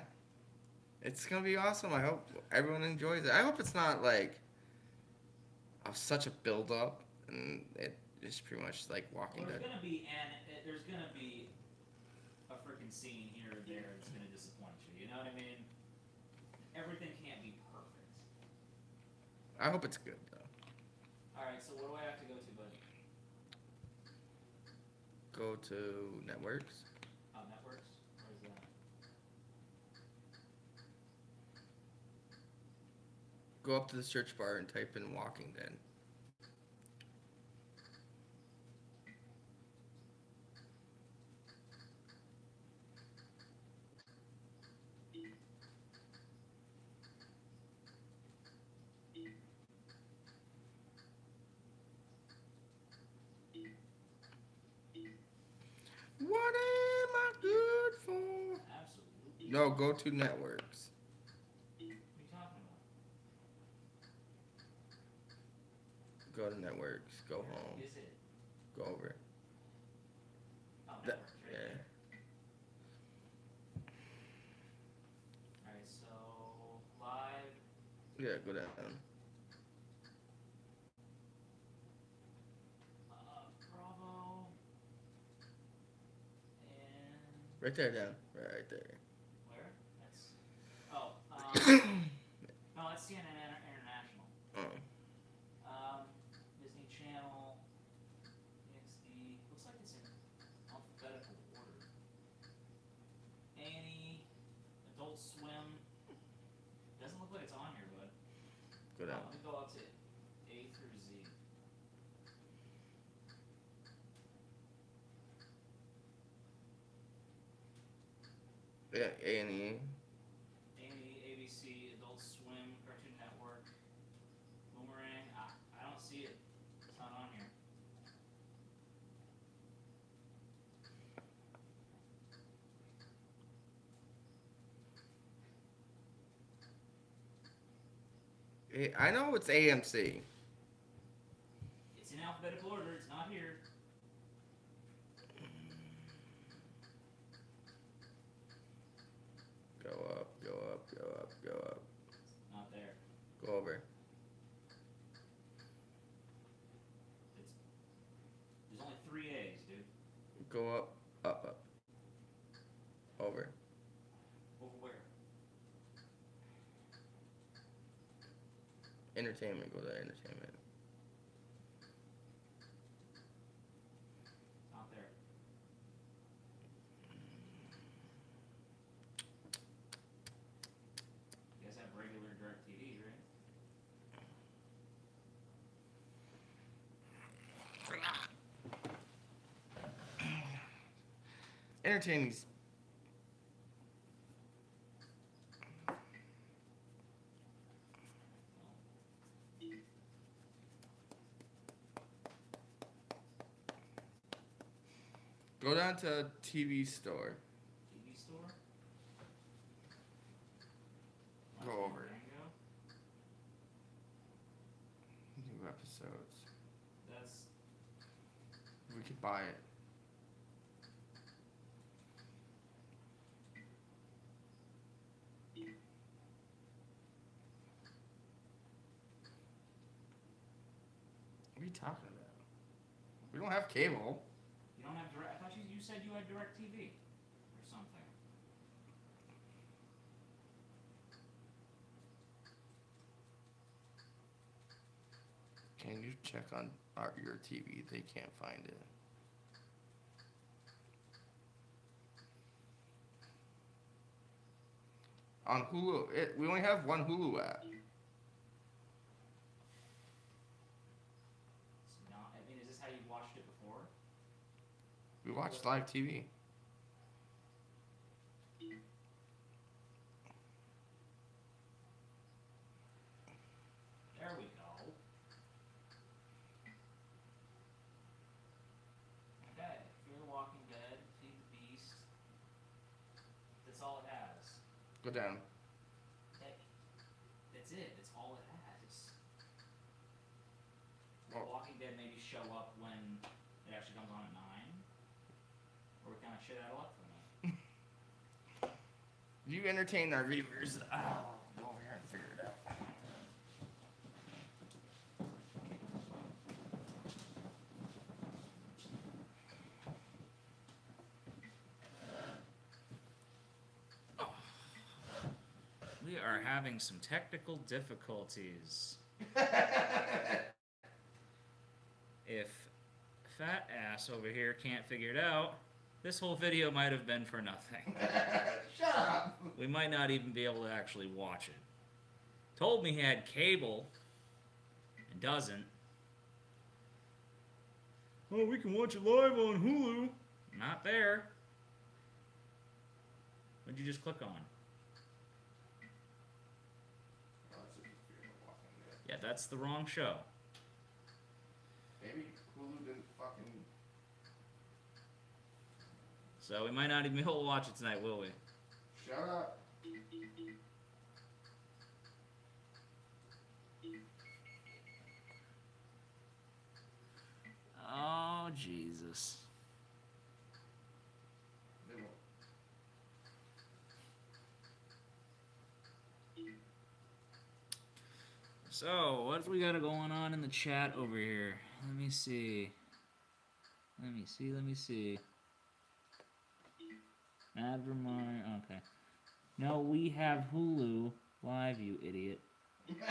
Speaker 1: it's gonna be awesome. I hope everyone enjoys it. I hope it's not like such a build up and it is pretty much like Walking
Speaker 2: Well,
Speaker 1: Dead.
Speaker 2: there's gonna be a freaking scene here or there that's gonna disappoint you. You know what I mean? Everything can't be perfect.
Speaker 1: I hope it's good though.
Speaker 2: All right, so what do I have to go to, buddy?
Speaker 1: Go to networks.
Speaker 2: Networks. Where's that?
Speaker 1: Go up to the search bar and type in Walking Dead. What am I good for?
Speaker 2: Absolutely.
Speaker 1: No, go to networks.
Speaker 2: What are you talking about?
Speaker 1: Go to networks. Go home.
Speaker 2: Is it?
Speaker 1: Go over.
Speaker 2: Oh,
Speaker 1: That-
Speaker 2: networks right
Speaker 1: yeah.
Speaker 2: there. Alright, so live.
Speaker 1: Yeah, go down.
Speaker 2: Bravo. And
Speaker 1: Right there, down. Right there.
Speaker 2: where? That's no, that's CNN International.
Speaker 1: Oh.
Speaker 2: Disney Channel. XD. Looks like it's in alphabetical order. A&E, Adult Swim. Doesn't look like it's on here, bud.
Speaker 1: Go down.
Speaker 2: Let me go up to A through Z.
Speaker 1: Yeah, A&E.
Speaker 2: A&E, ABC, Adult Swim, Cartoon Network, Boomerang. I don't see it. It's not on here.
Speaker 1: I know it's AMC.
Speaker 2: It's in alphabetical order. It's not here.
Speaker 1: Go up, go up, go up, go up.
Speaker 2: Not there.
Speaker 1: Go over.
Speaker 2: There's only 3 A's, dude.
Speaker 1: Go up, up, up. Over.
Speaker 2: Over where?
Speaker 1: Entertainment, go to entertainment.
Speaker 2: Not there. You guys have regular
Speaker 1: entertaining. Go down to TV store.
Speaker 2: TV store.
Speaker 1: Go over.
Speaker 2: Mango?
Speaker 1: New episodes.
Speaker 2: That's
Speaker 1: We could buy it. What are you talking about? We don't have cable.
Speaker 2: you don't have direct. I thought you said you had direct TV or something.
Speaker 1: Can you check on your TV? They can't find it. On Hulu, we only have one Hulu app.
Speaker 2: It's not. I mean, is this how you watched it before?
Speaker 1: We watch live TV.
Speaker 2: There we go. Okay, Fear the Walking Dead, Feed the Beast. That's all it has.
Speaker 1: Go down.
Speaker 2: That's it. That's all it has.
Speaker 1: Well-
Speaker 2: Walking Dead maybe show up when it actually comes on at 9, or we kind of shit out of luck from that.
Speaker 1: You entertain our viewers. Oh, go over here and figure it out.
Speaker 2: We are having some technical difficulties. If fat ass over here can't figure it out, this whole video might have been for nothing.
Speaker 1: Shut up.
Speaker 2: We might not even be able to actually watch it. Told me he had cable and doesn't. Oh, we can watch it live on Hulu. Not there. What'd you just click on? Yeah, that's the wrong show.
Speaker 1: Maybe Hulu didn't fucking.
Speaker 2: So we might not even be able to watch it tonight, will we?
Speaker 1: Shut up.
Speaker 2: Oh, Jesus.
Speaker 1: They won't.
Speaker 2: So, what we got going on in the chat over here? Let me see. Let me see. Mad Vermonter, okay. No, we have Hulu Live, you idiot.
Speaker 1: Yeah,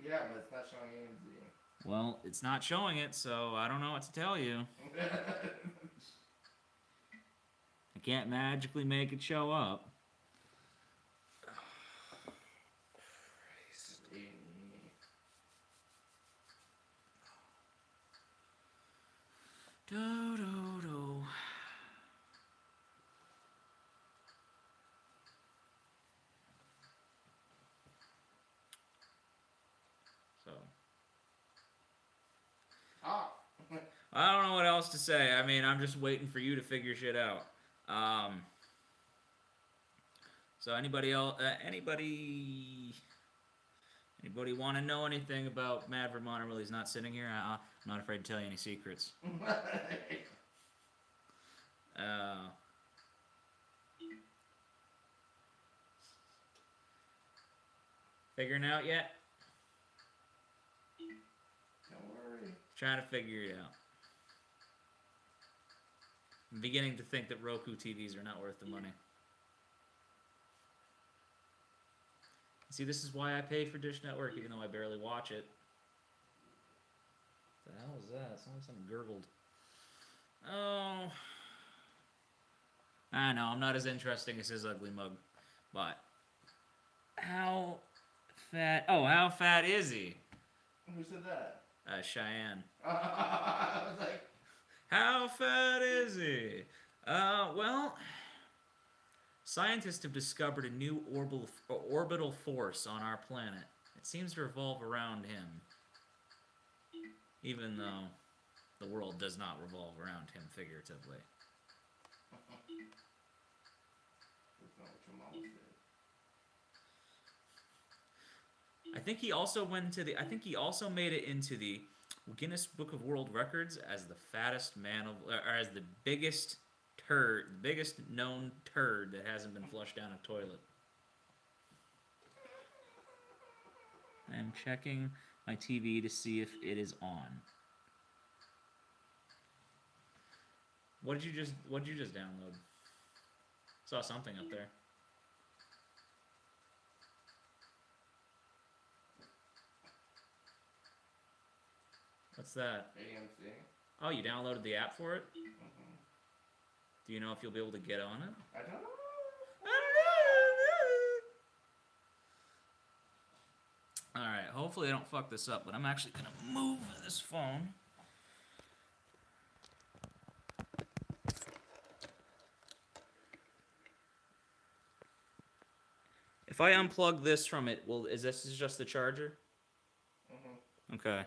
Speaker 1: but it's not showing anything.
Speaker 2: Well, it's not showing it, so I don't know what to tell you. I can't magically make it show up. Do do do. So I don't know what else to say. I mean, I'm just waiting for you to figure shit out. So anybody else? Anybody want to know anything about Mad Vermonter? Well, he's not sitting here. I'm not afraid to tell you any secrets. Figuring out yet?
Speaker 1: Don't worry.
Speaker 2: Trying to figure it out. I'm beginning to think that Roku TVs are not worth the money. See, this is why I pay for Dish Network, even though I barely watch it. What the hell is that? It sounds like something gurgled. Oh. I know, I'm not as interesting as his ugly mug. But how fat... Oh, how fat is he?
Speaker 1: Who said that?
Speaker 2: Cheyenne.
Speaker 1: I was like...
Speaker 2: How fat is he? Well, scientists have discovered a new orbital force on our planet. It seems to revolve around him, even though the world does not revolve around him figuratively.
Speaker 1: That's not what your mama said.
Speaker 2: I think he also went to the. I think he also made it into the Guinness Book of World Records as the fattest man of, or as the biggest biggest known turd that hasn't been flushed down a toilet. I'm checking my TV to see if it is on. What did you just download? Saw something up there. What's that?
Speaker 1: AMC.
Speaker 2: Oh, you downloaded the app for it?
Speaker 1: Mm-hmm.
Speaker 2: Do you know if you'll be able to get on it?
Speaker 1: I don't know.
Speaker 2: Alright, hopefully I don't fuck this up, but I'm actually gonna move this phone. If I unplug this from it, is this just the charger?
Speaker 1: Mm-hmm.
Speaker 2: Okay.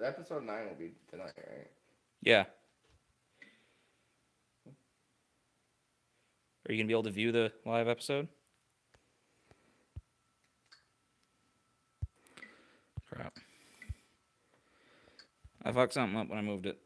Speaker 1: Episode 9 will be tonight, right?
Speaker 2: Yeah. Are you gonna be able to view the live episode? Crap. I fucked something up when I moved it.